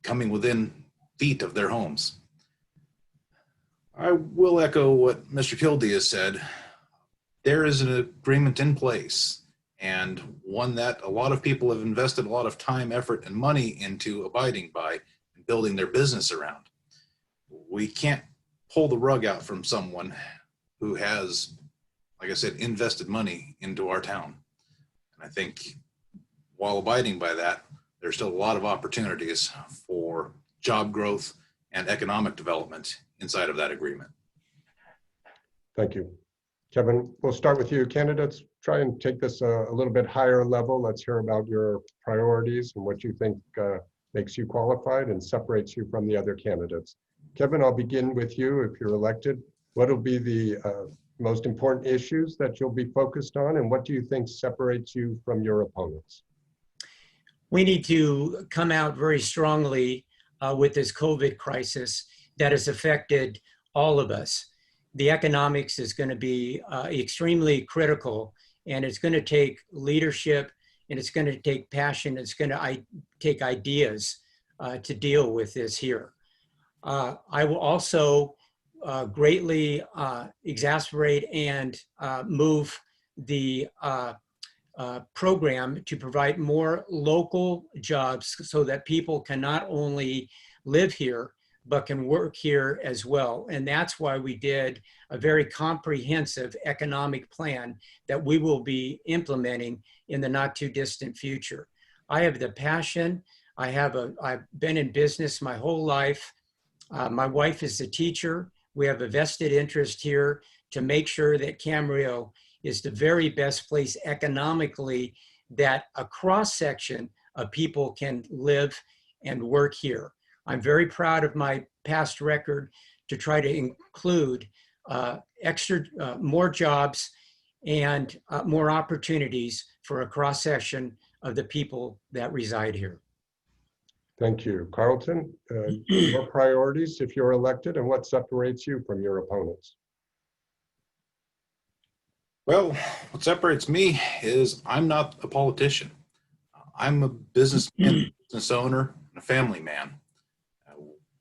coming within feet of their homes. I will echo what Mr. Kildee has said. There is an agreement in place, and one that a lot of people have invested a lot of time, effort, and money into abiding by and building their business around. We can't pull the rug out from someone who has, like I said, invested money into our town. And I think while abiding by that, there's still a lot of opportunities for job growth and economic development inside of that agreement. Thank you. Kevin, we'll start with you. Candidates, try and take this a little bit higher level. Let's hear about your priorities and what you think makes you qualified and separates you from the other candidates. Kevin, I'll begin with you. If you're elected, what will be the most important issues that you'll be focused on, and what do you think separates you from your opponents? We need to come out very strongly with this COVID crisis that has affected all of us. The economics is going to be extremely critical, and it's going to take leadership, and it's going to take passion. It's going to take ideas to deal with this here. I will also greatly exacerbate and move the program to provide more local jobs so that people can not only live here, but can work here as well. And that's why we did a very comprehensive economic plan that we will be implementing in the not too distant future. I have the passion. I've been in business my whole life. My wife is a teacher. We have a vested interest here to make sure that Camarillo is the very best place economically that a cross-section of people can live and work here. I'm very proud of my past record to try to include more jobs and more opportunities for a cross-section of the people that reside here. Thank you. Carlton, your priorities if you're elected, and what separates you from your opponents? Well, what separates me is I'm not a politician. I'm a businessman, business owner, and a family man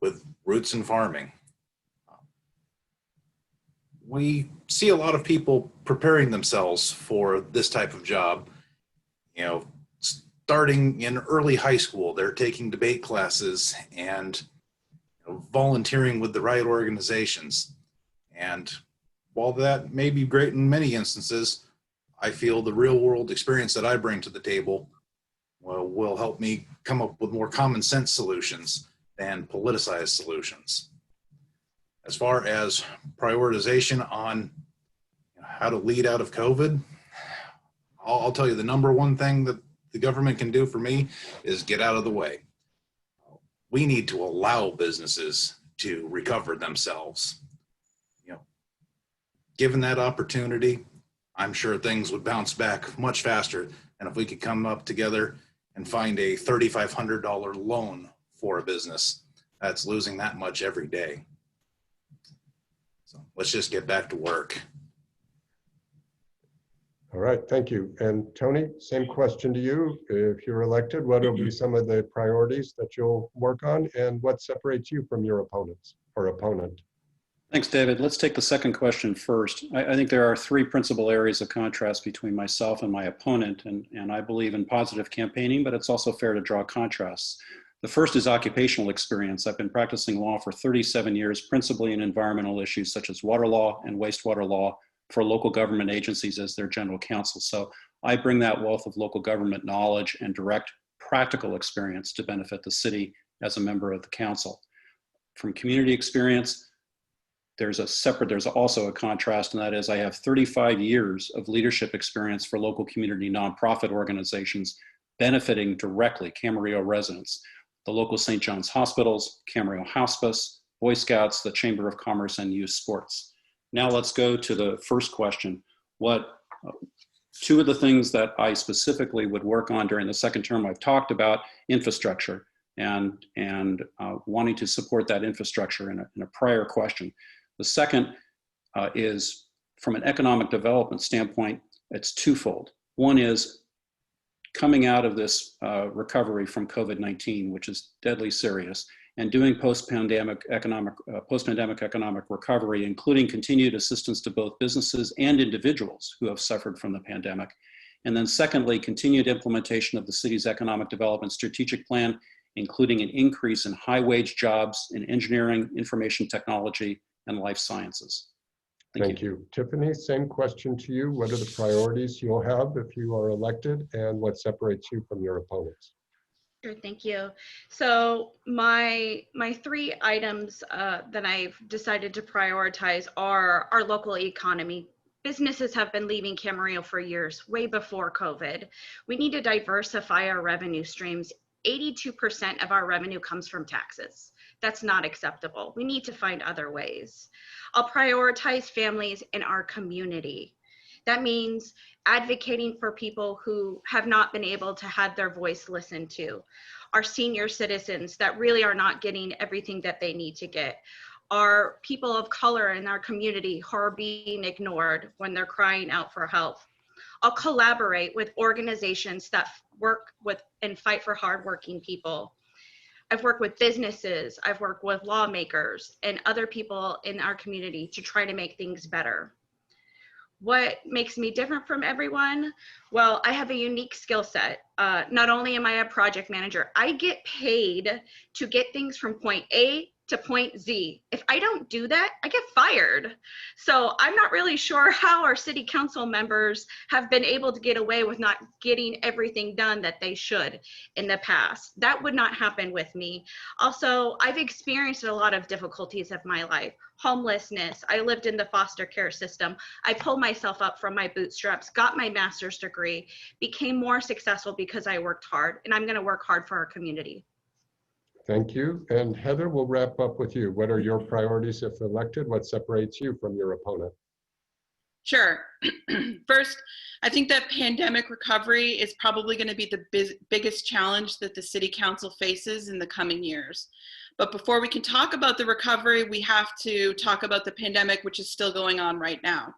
with roots in farming. We see a lot of people preparing themselves for this type of job. Starting in early high school, they're taking debate classes and volunteering with the right organizations. And while that may be great in many instances, I feel the real world experience that I bring to the table will help me come up with more common sense solutions than politicized solutions. As far as prioritization on how to lead out of COVID, I'll tell you the number one thing that the government can do for me is get out of the way. We need to allow businesses to recover themselves. Given that opportunity, I'm sure things would bounce back much faster than if we could come up together and find a $3,500 loan for a business that's losing that much every day. So let's just get back to work. All right, thank you. And Tony, same question to you. If you're elected, what will be some of the priorities that you'll work on, and what separates you from your opponents or opponent? Thanks, David. Let's take the second question first. I think there are three principal areas of contrast between myself and my opponent, and I believe in positive campaigning, but it's also fair to draw contrasts. The first is occupational experience. I've been practicing law for 37 years, principally in environmental issues such as water law and wastewater law for local government agencies as their general counsel. So I bring that wealth of local government knowledge and direct practical experience to benefit the city as a member of the council. From community experience, there's also a contrast, and that is I have 35 years of leadership experience for local community nonprofit organizations benefiting directly Camarillo residents, the local St. John's Hospitals, Camarillo Hospice, Boy Scouts, the Chamber of Commerce, and Youth Sports. Now let's go to the first question. Two of the things that I specifically would work on during the second term, I've talked about infrastructure and wanting to support that infrastructure in a prior question. The second is from an economic development standpoint, it's twofold. One is coming out of this recovery from COVID-19, which is deadly serious, and doing post-pandemic economic recovery, including continued assistance to both businesses and individuals who have suffered from the pandemic. And then secondly, continued implementation of the city's economic development strategic plan, including an increase in high-wage jobs in engineering, information technology, and life sciences. Thank you. Tiffany, same question to you. What are the priorities you'll have if you are elected, and what separates you from your opponents? Sure, thank you. So my three items that I've decided to prioritize are our local economy. Businesses have been leaving Camarillo for years, way before COVID. We need to diversify our revenue streams. 82% of our revenue comes from taxes. That's not acceptable. We need to find other ways. I'll prioritize families in our community. That means advocating for people who have not been able to have their voice listened to, our senior citizens that really are not getting everything that they need to get, our people of color in our community who are being ignored when they're crying out for help. I'll collaborate with organizations that work with and fight for hardworking people. I've worked with businesses, I've worked with lawmakers and other people in our community to try to make things better. What makes me different from everyone? Well, I have a unique skill set. Not only am I a project manager, I get paid to get things from point A to point Z. If I don't do that, I get fired. So I'm not really sure how our city council members have been able to get away with not getting everything done that they should in the past. That would not happen with me. Also, I've experienced a lot of difficulties of my life. Homelessness, I lived in the foster care system. I pulled myself up from my bootstraps, got my master's degree, became more successful because I worked hard, and I'm gonna work hard for our community. Thank you. And Heather, we'll wrap up with you. What are your priorities if elected? What separates you from your opponent? Sure. First, I think that pandemic recovery is probably going to be the biggest challenge that the city council faces in the coming years. But before we can talk about the recovery, we have to talk about the pandemic, which is still going on right now.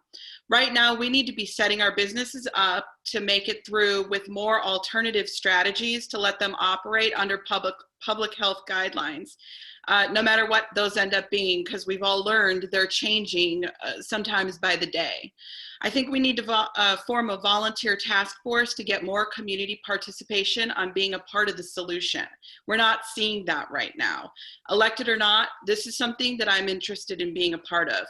Right now, we need to be setting our businesses up to make it through with more alternative strategies to let them operate under public health guidelines, no matter what those end up being, because we've all learned they're changing sometimes by the day. I think we need to form a volunteer task force to get more community participation on being a part of the solution. We're not seeing that right now. Elected or not, this is something that I'm interested in being a part of.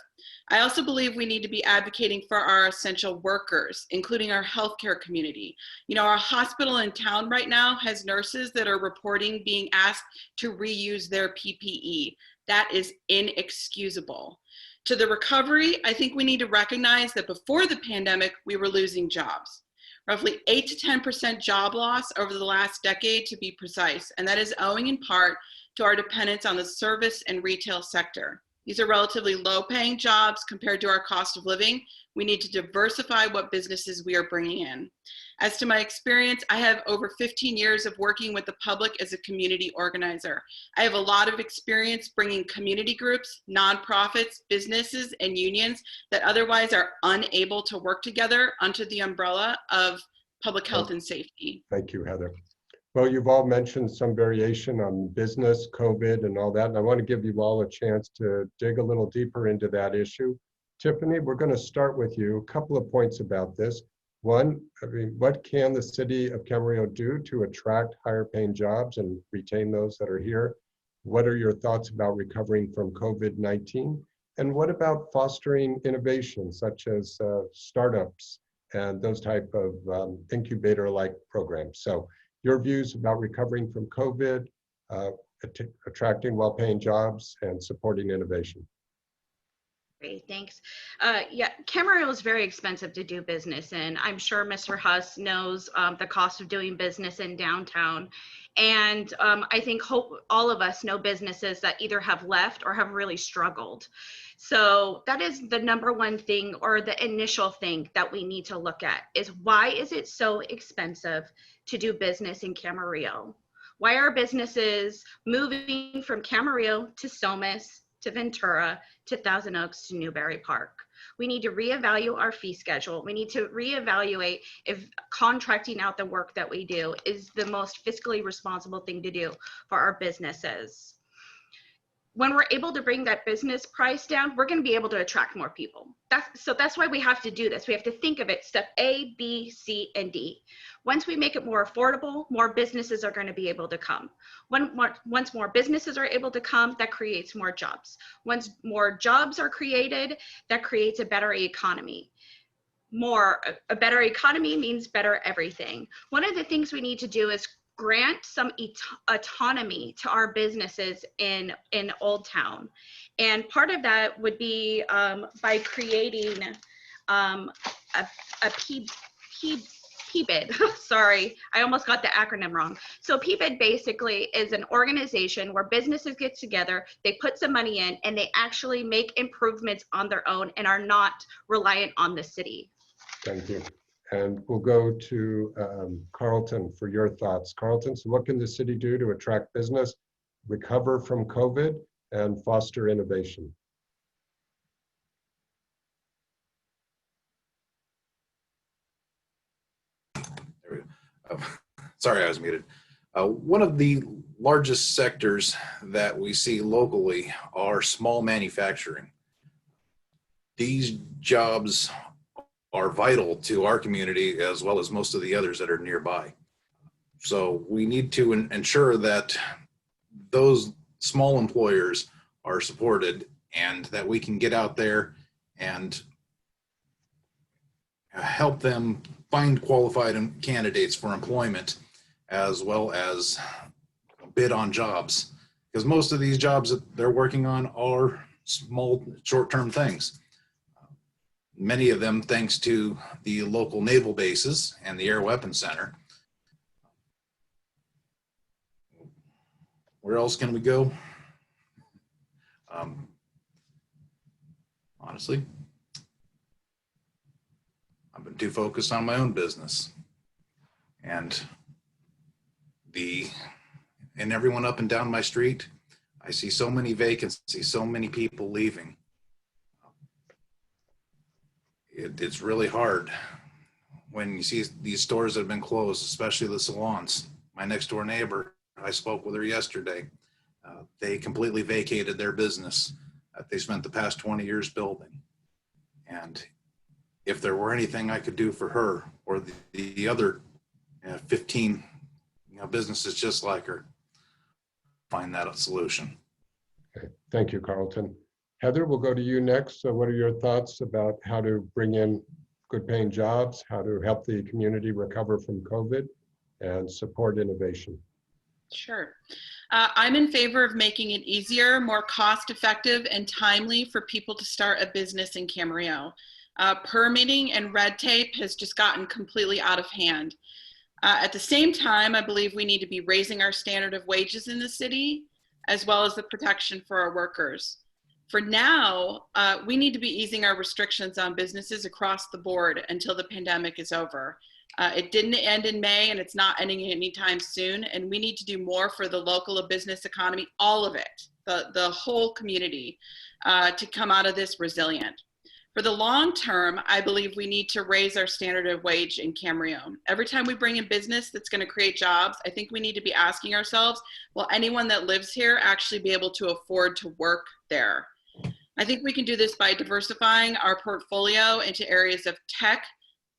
I also believe we need to be advocating for our essential workers, including our healthcare community. You know, our hospital in town right now has nurses that are reporting being asked to reuse their PPE. That is inexcusable. To the recovery, I think we need to recognize that before the pandemic, we were losing jobs. Roughly 8 to 10% job loss over the last decade, to be precise, and that is owing in part to our dependence on the service and retail sector. These are relatively low-paying jobs compared to our cost of living. We need to diversify what businesses we are bringing in. As to my experience, I have over 15 years of working with the public as a community organizer. I have a lot of experience bringing community groups, nonprofits, businesses, and unions that otherwise are unable to work together under the umbrella of public health and safety. Thank you, Heather. Well, you've all mentioned some variation on business, COVID, and all that, and I want to give you all a chance to dig a little deeper into that issue. Tiffany, we're going to start with you. A couple of points about this. One, I mean, what can the city of Camarillo do to attract higher paying jobs and retain those that are here? What are your thoughts about recovering from COVID-19? And what about fostering innovation, such as startups and those type of incubator-like programs? So your views about recovering from COVID, attracting well-paying jobs, and supporting innovation. Great, thanks. Yeah, Camarillo is very expensive to do business in. I'm sure Mr. Huss knows the cost of doing business in downtown. And I think all of us know businesses that either have left or have really struggled. So that is the number one thing, or the initial thing that we need to look at, is why is it so expensive to do business in Camarillo? Why are businesses moving from Camarillo to Somas, to Ventura, to Thousand Oaks, to Newberry Park? We need to reevaluate our fee schedule. We need to reevaluate if contracting out the work that we do is the most fiscally responsible thing to do for our businesses. When we're able to bring that business price down, we're going to be able to attract more people. That's why we have to do this. We have to think of it step A, B, C, and D. Once we make it more affordable, more businesses are going to be able to come. Once more businesses are able to come, that creates more jobs. Once more jobs are created, that creates a better economy. A better economy means better everything. One of the things we need to do is grant some autonomy to our businesses in Old Town. And part of that would be by creating a PBID. Sorry, I almost got the acronym wrong. So PBID basically is an organization where businesses get together, they put some money in, and they actually make improvements on their own and are not reliant on the city. Thank you. And we'll go to Carlton for your thoughts. Carlton, so what can the city do to attract business, recover from COVID, and foster innovation? Sorry, I was muted. One of the largest sectors that we see locally are small manufacturing. These jobs are vital to our community as well as most of the others that are nearby. So we need to ensure that those small employers are supported and that we can get out there and help them find qualified candidates for employment as well as bid on jobs, because most of these jobs that they're working on are small short-term things. Many of them thanks to the local naval bases and the Air Weapons Center. Where else can we go? Honestly, I've been too focused on my own business and everyone up and down my street. I see so many vacancies, so many people leaving. It's really hard when you see these stores that have been closed, especially the salons. My next door neighbor, I spoke with her yesterday. They completely vacated their business that they spent the past 20 years building. And if there were anything I could do for her or the other 15 businesses just like her, find that a solution. Okay. Thank you, Carlton. Heather, we'll go to you next. So what are your thoughts about how to bring in good paying jobs, how to help the community recover from COVID and support innovation? Sure. I'm in favor of making it easier, more cost effective, and timely for people to start a business in Camarillo. Permitting and red tape has just gotten completely out of hand. At the same time, I believe we need to be raising our standard of wages in the city, as well as the protection for our workers. For now, we need to be easing our restrictions on businesses across the board until the pandemic is over. It didn't end in May, and it's not ending anytime soon. And we need to do more for the local business economy, all of it, the whole community, to come out of this resilient. For the long term, I believe we need to raise our standard of wage in Camarillo. Every time we bring in business that's going to create jobs, I think we need to be asking ourselves, will anyone that lives here actually be able to afford to work there? I think we can do this by diversifying our portfolio into areas of tech,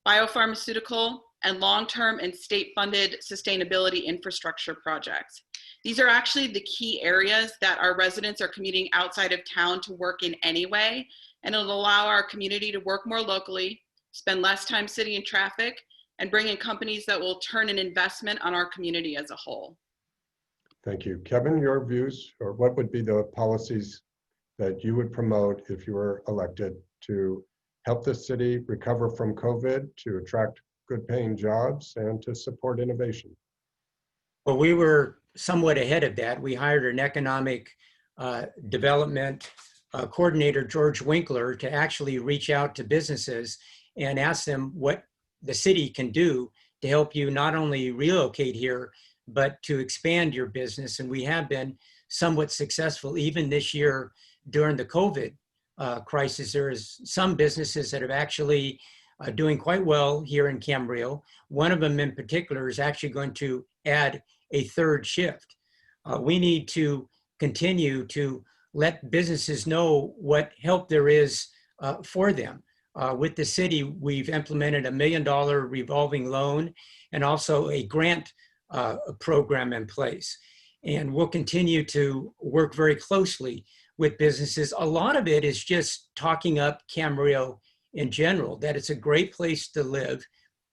biopharmaceutical, and long-term and state-funded sustainability infrastructure projects. These are actually the key areas that our residents are commuting outside of town to work in anyway, and it'll allow our community to work more locally, spend less time sitting in traffic, and bring in companies that will turn an investment on our community as a whole. Thank you. Kevin, your views, or what would be the policies that you would promote if you were elected to help the city recover from COVID, to attract good paying jobs, and to support innovation? Well, we were somewhat ahead of that. We hired an economic development coordinator, George Winkler, to actually reach out to businesses and ask them what the city can do to help you not only relocate here, but to expand your business. And we have been somewhat successful even this year during the COVID crisis. There is some businesses that are actually doing quite well here in Camarillo. One of them in particular is actually going to add a third shift. We need to continue to let businesses know what help there is for them. With the city, we've implemented $1 million revolving loan and also a grant program in place. And we'll continue to work very closely with businesses. A lot of it is just talking up Camarillo in general, that it's a great place to live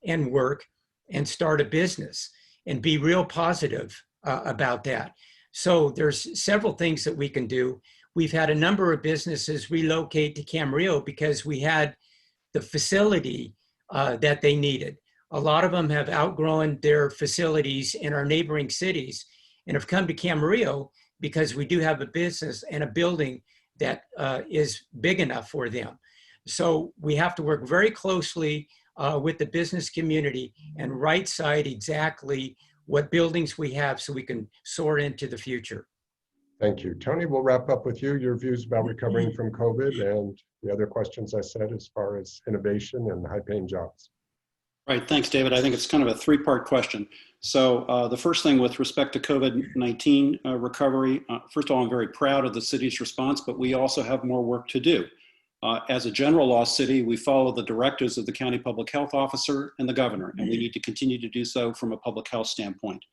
and work and start a business, and be real positive about that. So there's several things that we can do. We've had a number of businesses relocate to Camarillo because we had the facility that they needed. A lot of them have outgrown their facilities in our neighboring cities and have come to Camarillo because we do have a business and a building that is big enough for them. So we have to work very closely with the business community and right side exactly what buildings we have so we can soar into the future. Thank you. Tony, we'll wrap up with you, your views about recovering from COVID and the other questions I said as far as innovation and high-paying jobs. Right, thanks, David. I think it's kind of a three-part question. So the first thing with respect to COVID-19 recovery, first of all, I'm very proud of the city's response, but we also have more work to do. As a general law city, we follow the directives of the county public health officer and the governor, and we need to continue to do so from a public health standpoint.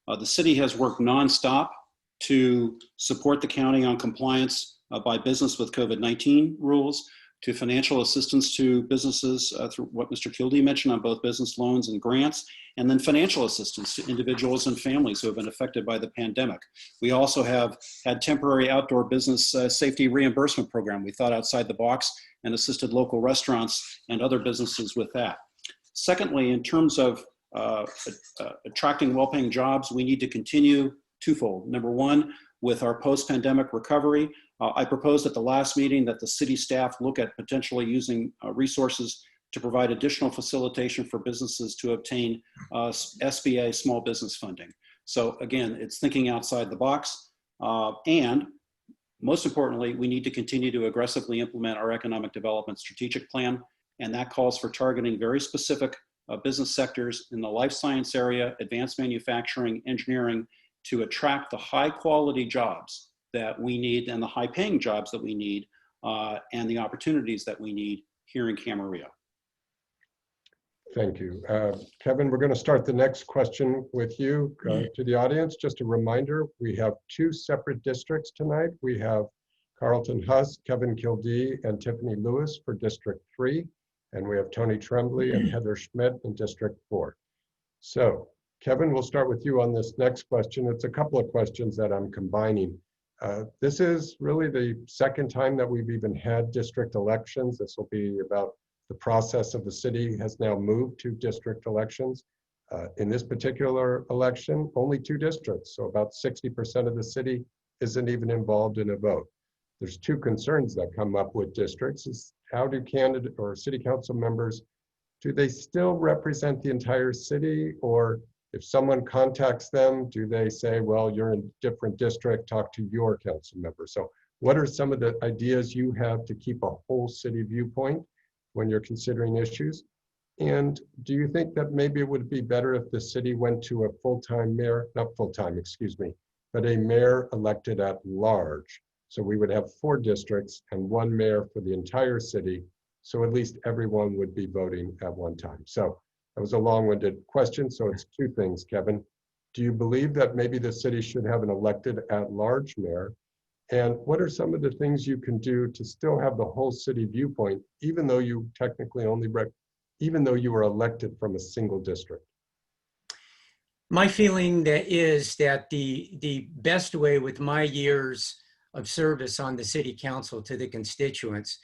The city has worked nonstop to support the county on compliance by business with COVID-19 rules, to financial assistance to businesses through what Mr. Kildee mentioned on both business loans and grants, and then financial assistance to individuals and families who have been affected by the pandemic. We also have had temporary outdoor business safety reimbursement program. We thought outside the box and assisted local restaurants and other businesses with that. Secondly, in terms of attracting well-paying jobs, we need to continue twofold. Number one, with our post-pandemic recovery, I proposed at the last meeting that the city staff look at potentially using resources to provide additional facilitation for businesses to obtain SBA small business funding. So again, it's thinking outside the box. And most importantly, we need to continue to aggressively implement our economic development strategic plan. And that calls for targeting very specific business sectors in the life science area, advanced manufacturing, engineering, to attract the high quality jobs that we need and the high paying jobs that we need and the opportunities that we need here in Camarillo. Thank you. Kevin, we're going to start the next question with you to the audience. Just a reminder, we have two separate districts tonight. We have Carlton Huss, Kevin Kildee, and Tiffany Lewis for District 3. And we have Tony Tremblay and Heather Schmidt in District 4. So Kevin, we'll start with you on this next question. It's a couple of questions that I'm combining. This is really the second time that we've even had district elections. This will be about the process of the city has now moved to district elections. In this particular election, only 2 districts, so about 60% of the city isn't even involved in a vote. There's 2 concerns that come up with districts: is how do candidate or city council members do they still represent the entire city? Or if someone contacts them, do they say, well, you're in a different district, talk to your council member? So what are some of the ideas you have to keep a whole city viewpoint when you're considering issues? And do you think that maybe it would be better if the city went to a full-time mayor, not full-time, excuse me, but a mayor elected at large? So we would have 4 districts and 1 mayor for the entire city. So at least everyone would be voting at one time. So that was a long-winded question. So it's 2 things, Kevin. Do you believe that maybe the city should have an elected at-large mayor? And what are some of the things you can do to still have the whole city viewpoint, even though you technically even though you were elected from a single district? My feeling is that the best way with my years of service on the city council to the constituents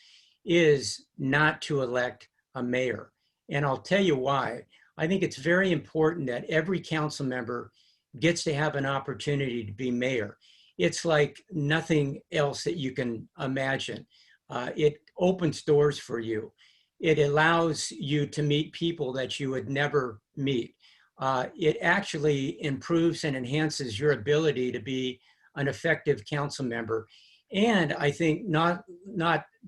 is not to elect a mayor. And I'll tell you why. I think it's very important that every council member gets to have an opportunity to be mayor. It's like nothing else that you can imagine. It opens doors for you. It allows you to meet people that you would never meet. It actually improves and enhances your ability to be an effective council member. And I think not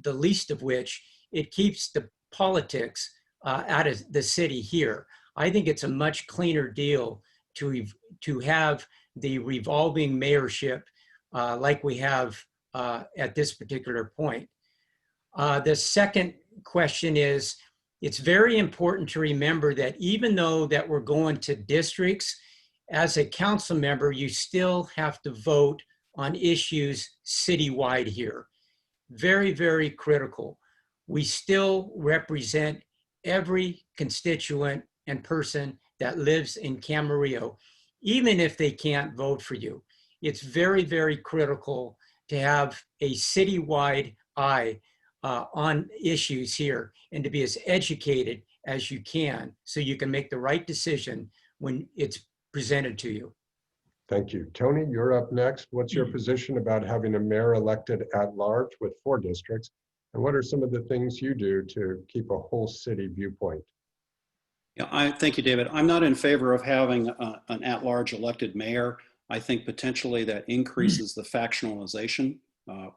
the least of which, it keeps the politics out of the city here. I think it's a much cleaner deal to have the revolving mayorship like we have at this particular point. The second question is, it's very important to remember that even though that we're going to districts, as a council member, you still have to vote on issues citywide here. Very, very critical. We still represent every constituent and person that lives in Camarillo, even if they can't vote for you. It's very, very critical to have a citywide eye on issues here and to be as educated as you can so you can make the right decision when it's presented to you. Thank you. Tony, you're up next. What's your position about having a mayor elected at large with 4 districts? And what are some of the things you do to keep a whole city viewpoint? Yeah, thank you, David. I'm not in favor of having an at-large elected mayor. I think potentially that increases the factionalization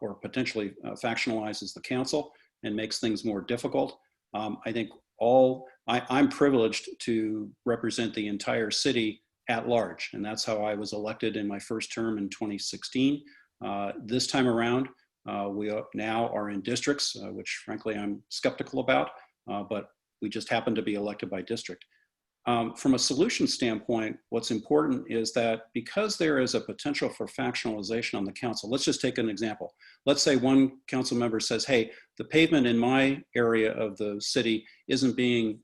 or potentially factionalizes the council and makes things more difficult. I think I'm privileged to represent the entire city at large, and that's how I was elected in my first term in 2016. This time around, we now are in districts, which frankly I'm skeptical about, but we just happen to be elected by district. From a solution standpoint, what's important is that because there is a potential for factionalization on the council, let's just take an example. Let's say one council member says, hey, the pavement in my area of the city isn't being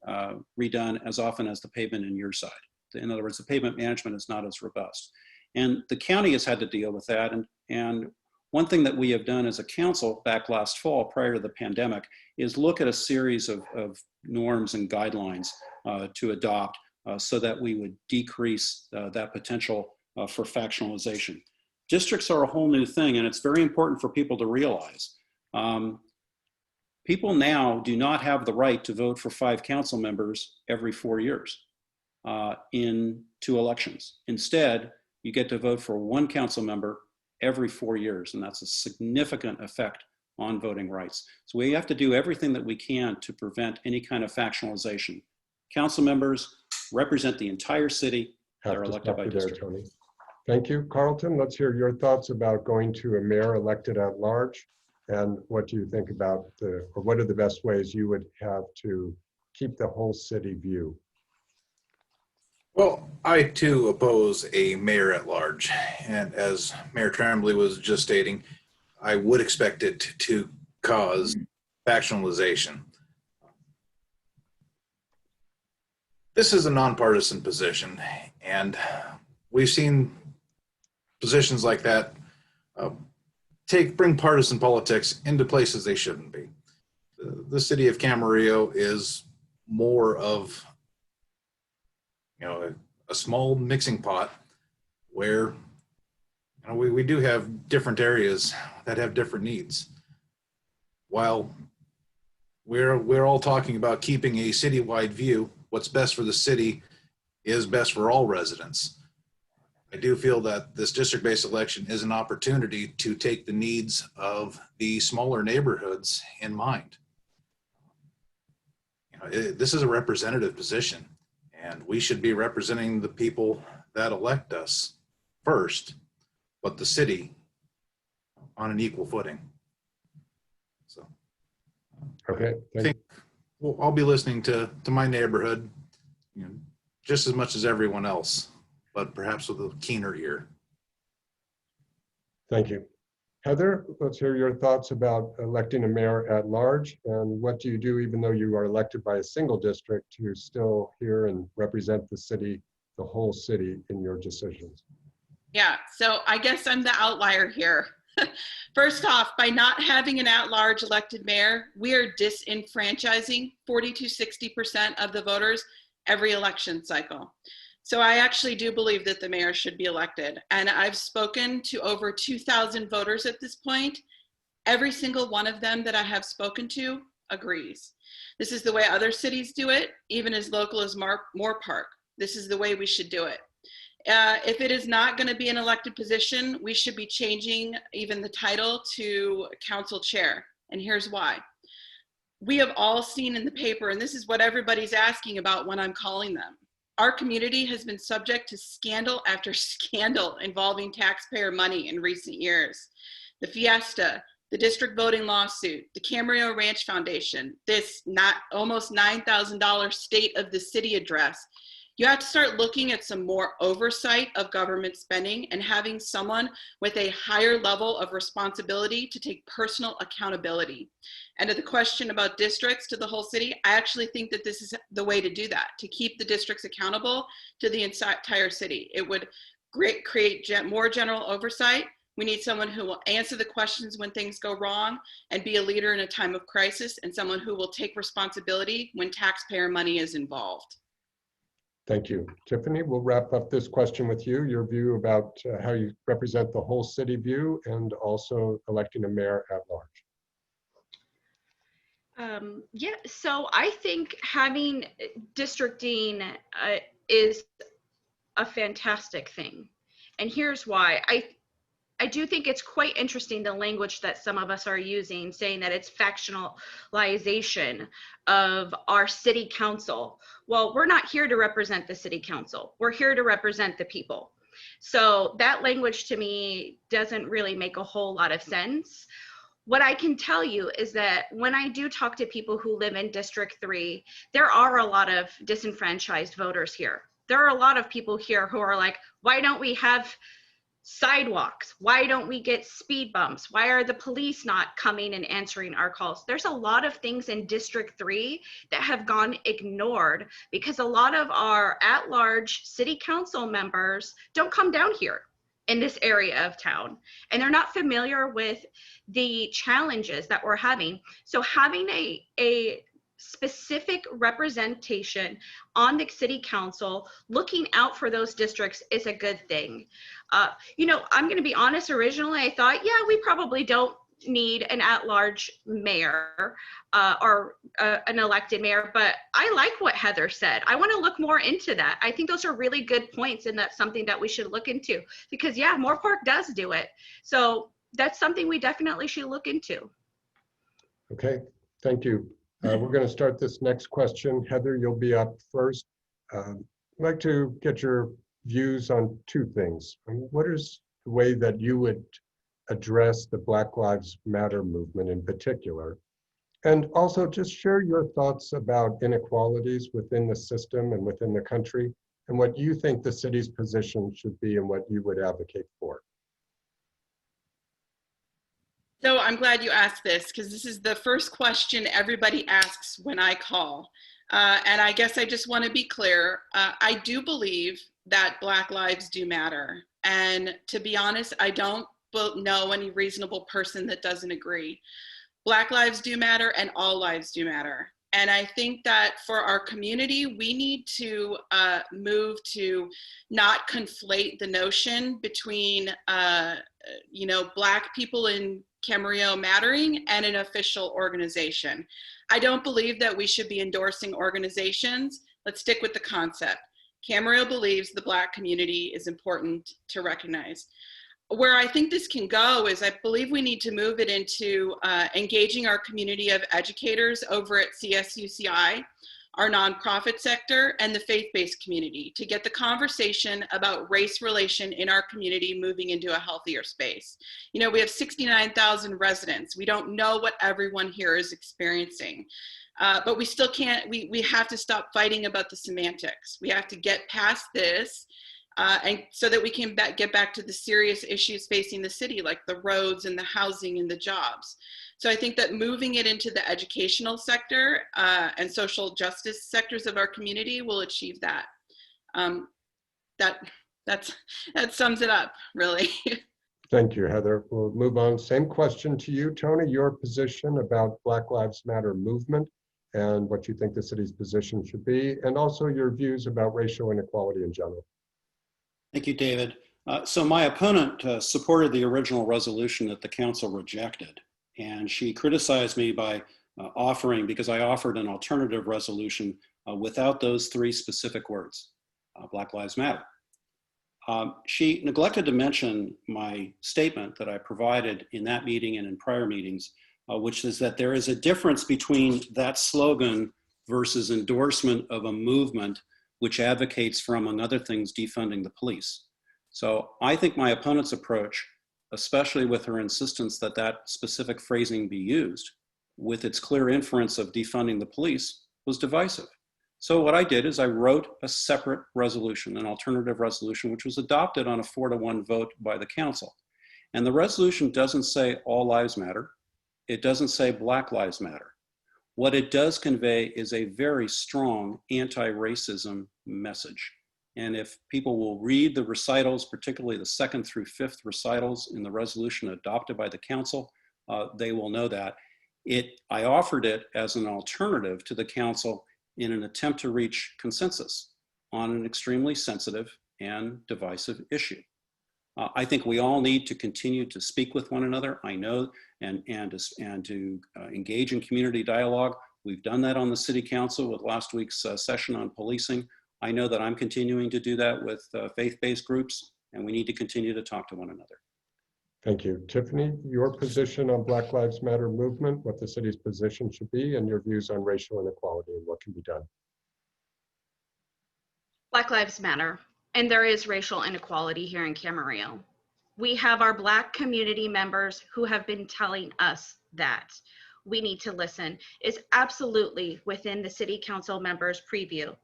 redone as often as the pavement in your side. In other words, the pavement management is not as robust. And the county has had to deal with that. And one thing that we have done as a council back last fall prior to the pandemic is look at a series of norms and guidelines to adopt so that we would decrease that potential for factionalization. Districts are a whole new thing, and it's very important for people to realize. People now do not have the right to vote for 5 council members every 4 years in 2 elections. Instead, you get to vote for 1 council member every 4 years, and that's a significant effect on voting rights. So we have to do everything that we can to prevent any kind of factionalization. Council members represent the entire city. They're elected by district. Tony. Thank you. Carlton, let's hear your thoughts about going to a mayor elected at large. And what do you think about or what are the best ways you would have to keep the whole city view? Well, I too oppose a mayor at large. And as Mayor Tremblay was just stating, I would expect it to cause factionalization. This is a nonpartisan position, and we've seen positions like that bring partisan politics into places they shouldn't be. The city of Camarillo is more of a small mixing pot where we do have different areas that have different needs. While we're all talking about keeping a citywide view. What's best for the city is best for all residents. I do feel that this district-based election is an opportunity to take the needs of the smaller neighborhoods in mind. You know, this is a representative position, and we should be representing the people that elect us first, but the city on an equal footing. So, Okay, I think I'll be listening to my neighborhood, you know, just as much as everyone else, but perhaps with a keener ear. thank you. Heather, let's hear your thoughts about electing a mayor at large, and what do you do even though you are elected by a single district to still hear and represent the city, the whole city in your decisions? Yeah, so I guess I'm the outlier here. First off, by not having an at-large elected mayor, we are disenfranchising 40 to 60% of the voters every election cycle. So I actually do believe that the mayor should be elected. And I've spoken to over 2,000 voters at this point. Every single one of them that I have spoken to agrees. This is the way other cities do it, even as local as Moore Park. This is the way we should do it. If it is not going to be an elected position, we should be changing even the title to council chair. And here's why. We have all seen in the paper, and this is what everybody's asking about when I'm calling them. Our community has been subject to scandal after scandal involving taxpayer money in recent years. The Fiesta, the district voting lawsuit, the Camarillo Ranch Foundation, this almost $9,000 state of the city address. You have to start looking at some more oversight of government spending and having someone with a higher level of responsibility to take personal accountability. And to the question about districts to the whole city, I actually think that this is the way to do that, to keep the districts accountable to the entire city. It would create more general oversight. We need someone who will answer the questions when things go wrong and be a leader in a time of crisis, and someone who will take responsibility when taxpayer money is involved. Thank you. Tiffany, we'll wrap up this question with you, your view about how you represent the whole city view and also electing a mayor at large. Yeah, so I think having districting is a fantastic thing. And here's why. I do think it's quite interesting, the language that some of us are using, saying that it's factionalization of our city council. Well, we're not here to represent the city council. We're here to represent the people. So that language to me doesn't really make a whole lot of sense. What I can tell you is that when I do talk to people who live in District 3, there are a lot of disenfranchised voters here. There are a lot of people here who are like, why don't we have sidewalks? Why don't we get speed bumps? Why are the police not coming and answering our calls? There's a lot of things in District 3 that have gone ignored because a lot of our at-large city council members don't come down here in this area of town, and they're not familiar with the challenges that we're having. So having a specific representation on the city council, looking out for those districts, is a good thing. You know, I'm going to be honest, originally I thought, yeah, we probably don't need an at-large mayor or an elected mayor, but I like what Heather said. I want to look more into that. I think those are really good points, and that's something that we should look into, because yeah, Moore Park does do it. So that's something we definitely should look into. Okay, thank you. We're going to start this next question. Heather, you'll be up first. I'd like to get your views on two things. What is the way that you would address the Black Lives Matter movement in particular? And also just share your thoughts about inequalities within the system and within the country, and what you think the city's position should be and what you would advocate for. So I'm glad you asked this, because this is the first question everybody asks when I call. And I guess I just want to be clear. I do believe that Black lives do matter. And to be honest, I don't know any reasonable person that doesn't agree. Black lives do matter, and all lives do matter. And I think that for our community, we need to move to not conflate the notion between, you know, Black people in Camarillo Mattering, and an official organization. I don't believe that we should be endorsing organizations. Let's stick with the concept. Camarillo believes the Black community is important to recognize. Where I think this can go is I believe we need to move it into engaging our community of educators over at CSUCI, our nonprofit sector, and the faith-based community to get the conversation about race relation in our community moving into a healthier space. You know, we have 69,000 residents. We don't know what everyone here is experiencing. But we still can't, we have to stop fighting about the semantics. We have to get past this and so that we can get back to the serious issues facing the city, like the roads and the housing and the jobs. So I think that moving it into the educational sector and social justice sectors of our community will achieve that. That sums it up, really. Thank you, Heather. We'll move on. Same question to you, Tony, your position about Black Lives Matter movement and what you think the city's position should be, and also your views about racial inequality in general. Thank you, David. So my opponent supported the original resolution that the council rejected, and she criticized me by offering, because I offered an alternative resolution without those three specific words, Black Lives Matter. She neglected to mention my statement that I provided in that meeting and in prior meetings, which is that there is a difference between that slogan versus endorsement of a movement which advocates for, among other things, defunding the police. So I think my opponent's approach, especially with her insistence that that specific phrasing be used, with its clear inference of defunding the police, was divisive. So what I did is I wrote a separate resolution, an alternative resolution, which was adopted on a 4-to-1 vote by the council. And the resolution doesn't say all lives matter. It doesn't say Black Lives Matter. What it does convey is a very strong anti-racism message. And if people will read the recitals, particularly the 2nd through 5th recitals in the resolution adopted by the council, they will know that. I offered it as an alternative to the council in an attempt to reach consensus on an extremely sensitive and divisive issue. I think we all need to continue to speak with one another. I know, and to engage in community dialogue. We've done that on the city council with last week's session on policing. I know that I'm continuing to do that with faith-based groups, and we need to continue to talk to one another. Thank you. Tiffany, your position on Black Lives Matter movement, what the city's position should be, and your views on racial inequality and what can be done. Black Lives Matter, and there is racial inequality here in Camarillo. We have our Black community members who have been telling us that we need to listen. It's absolutely within the city council members' preview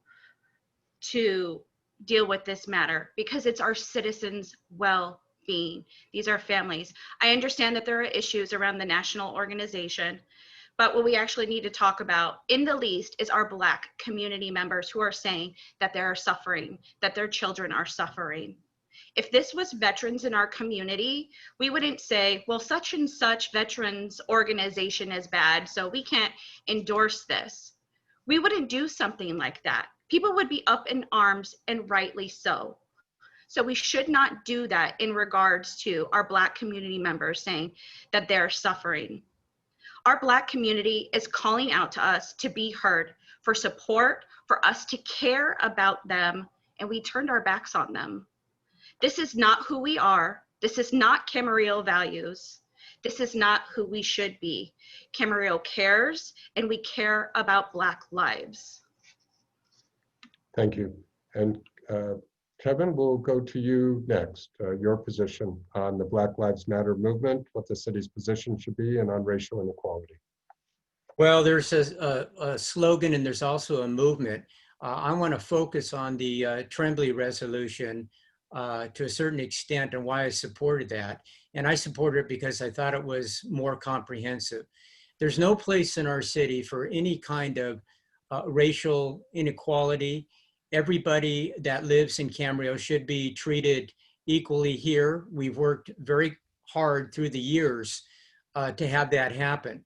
to deal with this matter because it's our citizens' well-being. These are families. I understand that there are issues around the national organization, but what we actually need to talk about in the least is our Black community members who are saying that they are suffering, that their children are suffering. If this was veterans in our community, we wouldn't say, well, such and such veterans organization is bad, so we can't endorse this. We wouldn't do something like that. People would be up in arms, and rightly so. So we should not do that in regards to our Black community members saying that they're suffering. Our Black community is calling out to us to be heard, for support, for us to care about them, and we turned our backs on them. This is not who we are. This is not Camarillo values. This is not who we should be. Camarillo cares, and we care about Black lives. Thank you. And Kevin, we'll go to you next. Your position on the Black Lives Matter movement, what the city's position should be, and on racial inequality. Well, there's a slogan and there's also a movement. I want to focus on the Tremblay resolution to a certain extent and why I supported that. And I supported it because I thought it was more comprehensive. There's no place in our city for any kind of racial inequality. Everybody that lives in Camarillo should be treated equally here. We've worked very hard through the years to have that happen.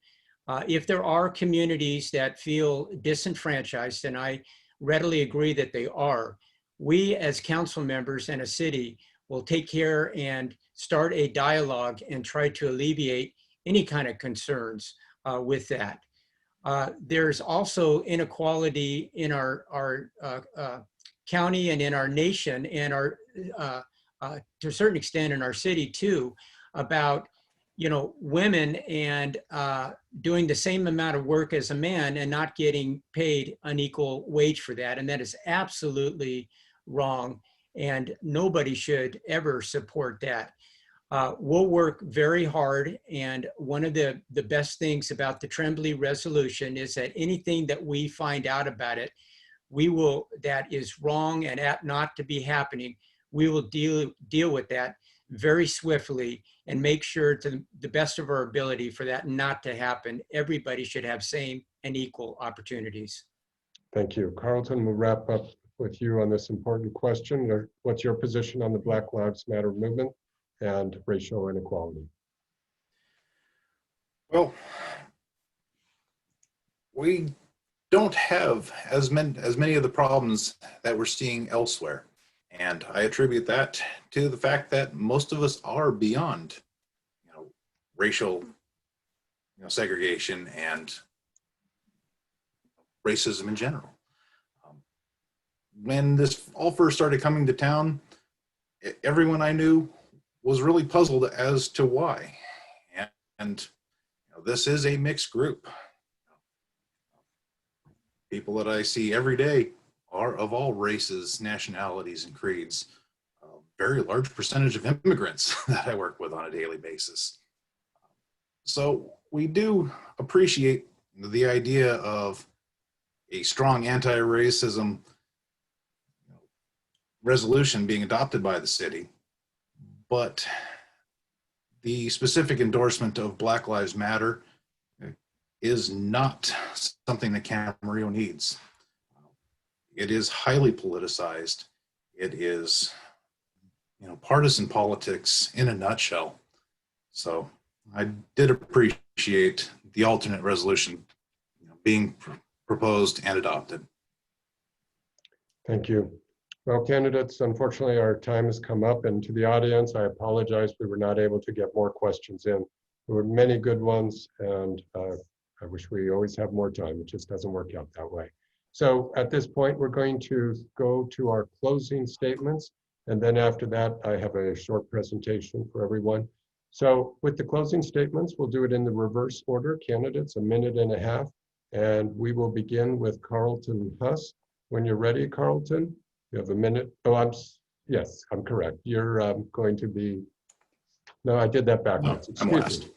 If there are communities that feel disenfranchised, and I readily agree that they are, we as council members and a city will take care and start a dialogue and try to alleviate any kind of concerns with that. There's also inequality in our county and in our nation and our, to a certain extent in our city too, about, you know, women and doing the same amount of work as a man and not getting paid an equal wage for that. And that is absolutely wrong. And nobody should ever support that. We'll work very hard. And one of the best things about the Tremblay resolution is that anything that we find out about it, that is wrong and not to be happening, we will deal with that very swiftly and make sure to the best of our ability for that not to happen. Everybody should have same and equal opportunities. Thank you. Carlton, we'll wrap up with you on this important question. What's your position on the Black Lives Matter movement and racial inequality? Well, we don't have as many of the problems that we're seeing elsewhere. And I attribute that to the fact that most of us are beyond, you know, racial, you know, segregation and racism in general. When this all first started coming to town, everyone I knew was really puzzled as to why. And you know, this is a mixed group. People that I see every day are of all races, nationalities, and creeds. A very large percentage of immigrants that I work with on a daily basis. So we do appreciate the idea of a strong anti-racism resolution being adopted by the city, but the specific endorsement of Black Lives Matter is not something that Camarillo needs. It is highly politicized. It is, you know, partisan politics in a nutshell. So I did appreciate the alternate resolution, you know, being proposed and adopted. Thank you. Well, candidates, unfortunately, our time has come up, and to the audience, I apologize we were not able to get more questions in. There were many good ones, and I wish we always have more time. It just doesn't work out that way. So at this point, we're going to go to our closing statements. And then after that, I have a short presentation for everyone. So with the closing statements, we'll do it in the reverse order. Candidates, 1.5 minutes. And we will begin with Carlton Huss. When you're ready, Carlton, you have 1 minute. Oh, yes, I'm correct. You're going to be, no, I did that backwards. No, I'm last.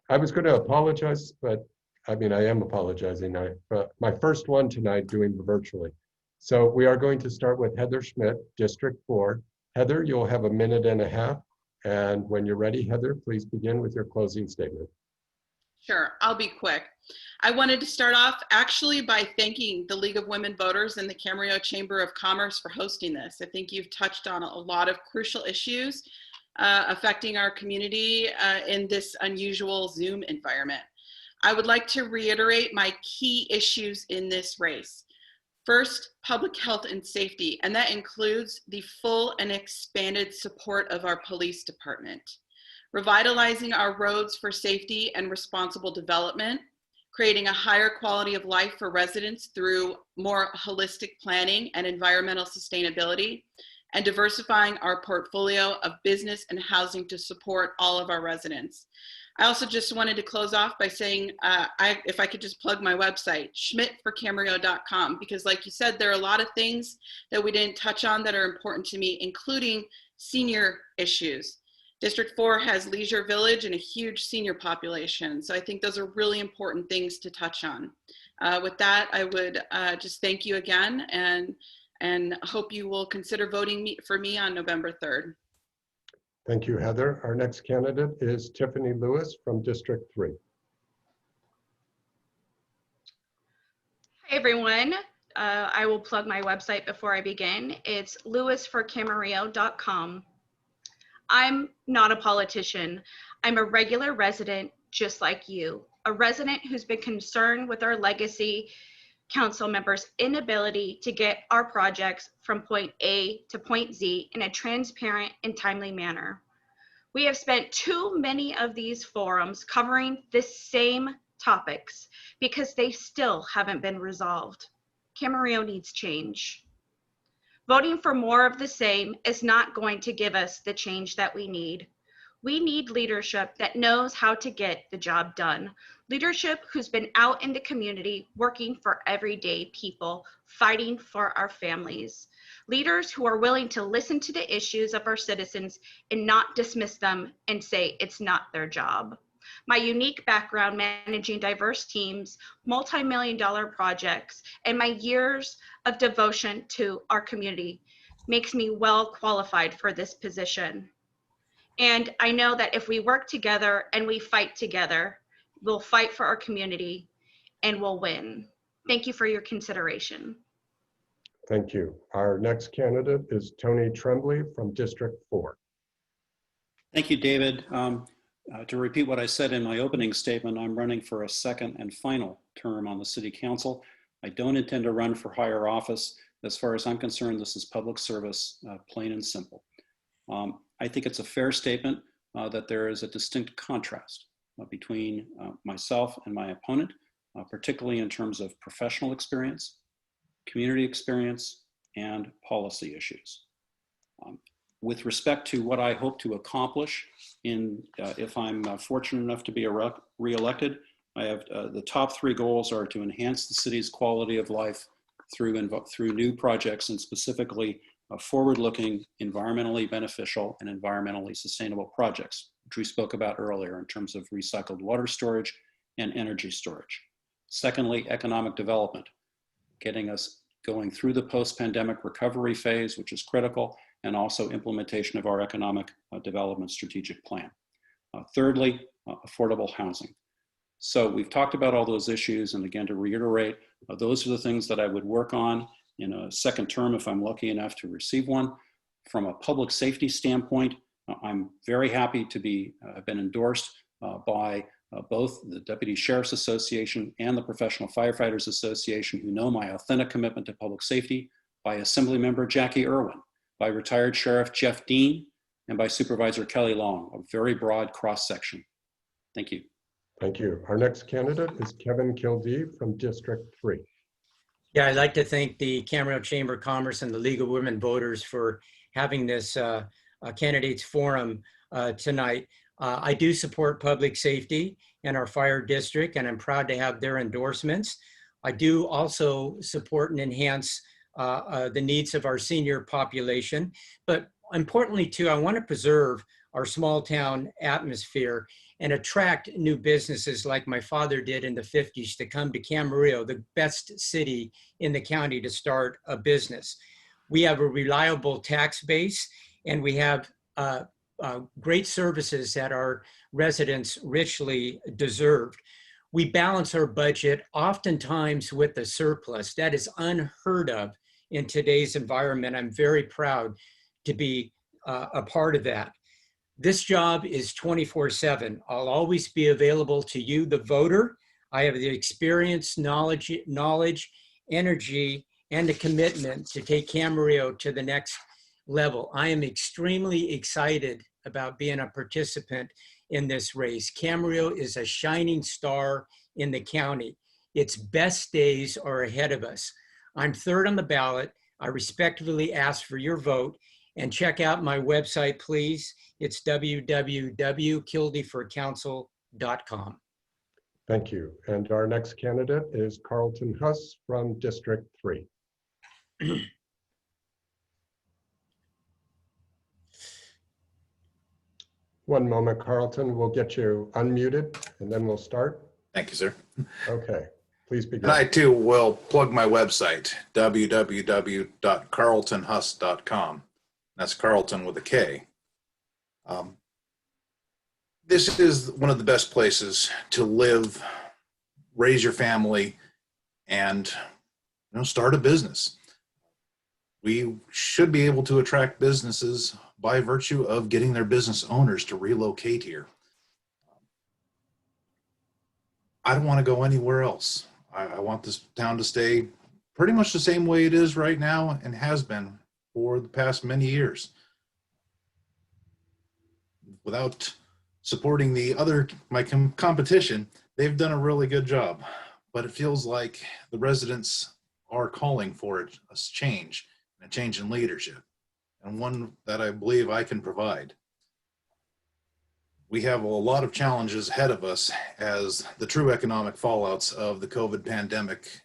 I was going to apologize, but I mean, I am apologizing. But my first one tonight doing virtually. So we are going to start with Heather Schmidt, District 4. Heather, you'll have 1.5 minutes. And when you're ready, Heather, please begin with your closing statement. Sure, I'll be quick. I wanted to start off actually by thanking the League of Women Voters and the Camarillo Chamber of Commerce for hosting this. I think you've touched on a lot of crucial issues affecting our community in this unusual Zoom environment. I would like to reiterate my key issues in this race. First, public health and safety, and that includes the full and expanded support of our police department. Revitalizing our roads for safety and responsible development, creating a higher quality of life for residents through more holistic planning and environmental sustainability, and diversifying our portfolio of business and housing to support all of our residents. I also just wanted to close off by saying, if I could just plug my website, schmidtforcamarillo.com, because like you said, there are a lot of things that we didn't touch on that are important to me, including senior issues. District 4 has Leisure Village and a huge senior population. So I think those are really important things to touch on. With that, I would just thank you again and hope you will consider voting for me on November 3rd. Thank you, Heather. Our next candidate is Tiffany Lewis from District 3. Hi, everyone. I will plug my website before I begin. It's lewisforcamarillo.com. I'm not a politician. I'm a regular resident just like you, a resident who's been concerned with our legacy council members' inability to get our projects from point A to point Z in a transparent and timely manner. We have spent too many of these forums covering the same topics because they still haven't been resolved. Camarillo needs change. Voting for more of the same is not going to give us the change that we need. We need leadership that knows how to get the job done. Leadership who's been out in the community working for everyday people, fighting for our families. Leaders who are willing to listen to the issues of our citizens and not dismiss them and say it's not their job. My unique background managing diverse teams, multi-million-dollar projects, and my years of devotion to our community makes me well qualified for this position. And I know that if we work together and we fight together, we'll fight for our community and we'll win. Thank you for your consideration. Thank you. Our next candidate is Tony Tremblay from District 4. Thank you, David. To repeat what I said in my opening statement, I'm running for a second and final term on the City Council. I don't intend to run for higher office. As far as I'm concerned, this is public service, plain and simple. I think it's a fair statement that there is a distinct contrast between myself and my opponent, particularly in terms of professional experience, community experience, and policy issues. With respect to what I hope to accomplish if I'm fortunate enough to be re-elected, I have the top 3 goals are to enhance the city's quality of life through new projects, and specifically forward-looking, environmentally beneficial and environmentally sustainable projects, which we spoke about earlier in terms of recycled water storage and energy storage. Secondly, economic development, getting us going through the post-pandemic recovery phase, which is critical, and also implementation of our economic development strategic plan. Thirdly, affordable housing. So we've talked about all those issues, and again, to reiterate, those are the things that I would work on in a second term if I'm lucky enough to receive one. From a public safety standpoint, I'm very happy to have been endorsed by both the Deputy Sheriff's Association and the Professional Firefighters Association, who know my authentic commitment to public safety, by Assemblymember Jackie Irwin, by retired Sheriff Jeff Dean, and by Supervisor Kelly Long, a very broad cross-section. Thank you. Thank you. Our next candidate is Kevin Kildee from District 3. Yeah, I'd like to thank the Camarillo Chamber of Commerce and the League of Women Voters for having this candidates forum tonight. I do support public safety and our fire district, and I'm proud to have their endorsements. I do also support and enhance the needs of our senior population, but importantly too, I want to preserve our small town atmosphere and attract new businesses like my father did in the 50s to come to Camarillo, the best city in the county to start a business. We have a reliable tax base, and we have great services that our residents richly deserved. We balance our budget oftentimes with a surplus. That is unheard of in today's environment. I'm very proud to be a part of that. This job is 24/7. I'll always be available to you, the voter. I have the experience, knowledge, energy, and the commitment to take Camarillo to the next level. I am extremely excited about being a participant in this race. Camarillo is a shining star in the county. Its best days are ahead of us. I'm third on the ballot. I respectfully ask for your vote, and check out my website, please. It's www.kildeeforcouncil.com. Thank you. And our next candidate is Carlton Huss from District 3. One moment, Carlton. We'll get you unmuted and then we'll start. Thank you, sir. Okay, please begin. And I too will plug my website, www.carltonhuss.com. That's Carlton with a K. This is one of the best places to live, raise your family, and start a business. We should be able to attract businesses by virtue of getting their business owners to relocate here. I don't want to go anywhere else. I want this town to stay pretty much the same way it is right now and has been for the past many years. without supporting my competition, they've done a really good job. But it feels like the residents are calling for a change, a change in leadership, and one that I believe I can provide. We have a lot of challenges ahead of us as the true economic fallouts of the COVID pandemic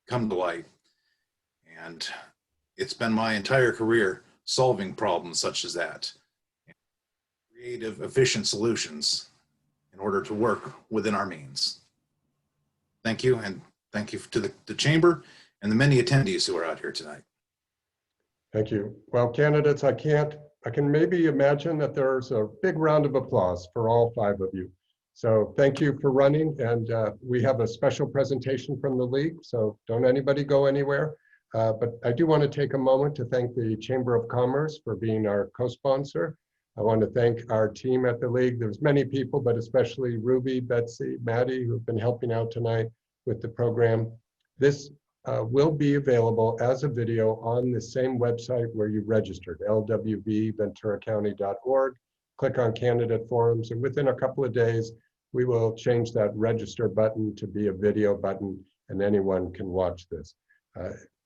come to light. And it's been my entire career solving problems such as that. Creative, efficient solutions in order to work within our means. Thank you, and thank you to the Chamber and the many attendees who are out here tonight. Thank you. Well, candidates, I can maybe imagine that there's a big round of applause for all 5 of you. So thank you for running, and we have a special presentation from the League, so don't anybody go anywhere. But I do want to take a moment to thank the Chamber of Commerce for being our co-sponsor. I want to thank our team at the League. There's many people, but especially Ruby, Betsy, Maddie, who've been helping out tonight with the program. This will be available as a video on the same website where you registered, lwvventuracounty.org. Click on candidate forums, and within a couple of days, we will change that register button to be a video button, and anyone can watch this.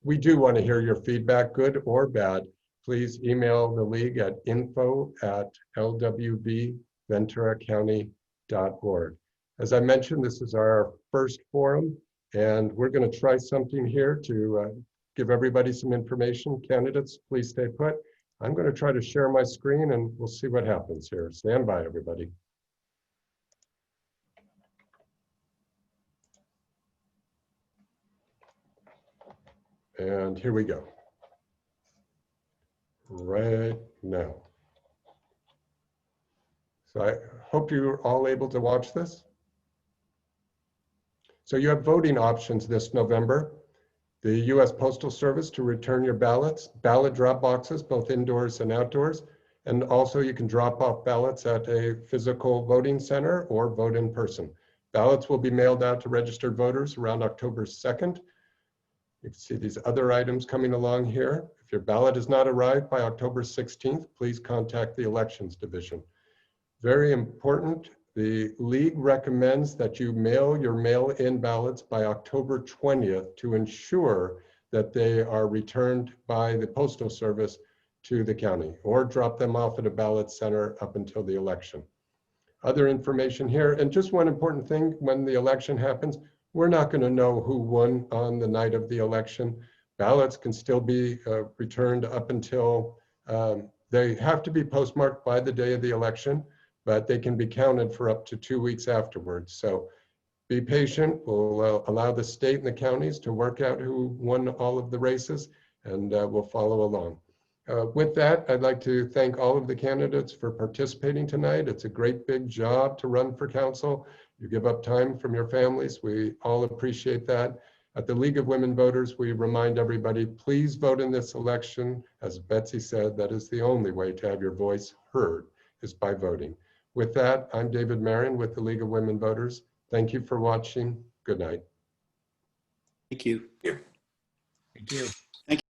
We do want to hear your feedback, good or bad. Please email the League at info@lwvventuracounty.org. As I mentioned, this is our first forum, and we're going to try something here to give everybody some information. Candidates, please stay put. I'm going to try to share my screen, and we'll see what happens here. Stand by, everybody. And here we go. Right now. So I hope you're all able to watch this. So you have voting options this November. The U.S. Postal Service to return your ballots, ballot drop boxes, both indoors and outdoors. And also you can drop off ballots at a physical voting center or vote in person. Ballots will be mailed out to registered voters around October 2nd. You can see these other items coming along here. If your ballot has not arrived by October 16th, please contact the Elections Division. Very important, the League recommends that you mail your mail-in ballots by October 20th to ensure that they are returned by the Postal Service to the county, or drop them off at a ballot center up until the election. Other information here, and just one important thing, when the election happens, we're not going to know who won on the night of the election. Ballots can still be returned up until, they have to be postmarked by the day of the election, but they can be counted for up to 2 weeks afterwards. So be patient. We'll allow the state and the counties to work out who won all of the races, and we'll follow along. With that, I'd like to thank all of the candidates for participating tonight. It's a great big job to run for council. You give up time from your families. We all appreciate that. At the League of Women Voters, we remind everybody, please vote in this election. As Betsy said, that is the only way to have your voice heard, is by voting. With that, I'm David Marin with the League of Women Voters. Thank you for watching. Good night. Thank you. Thank you.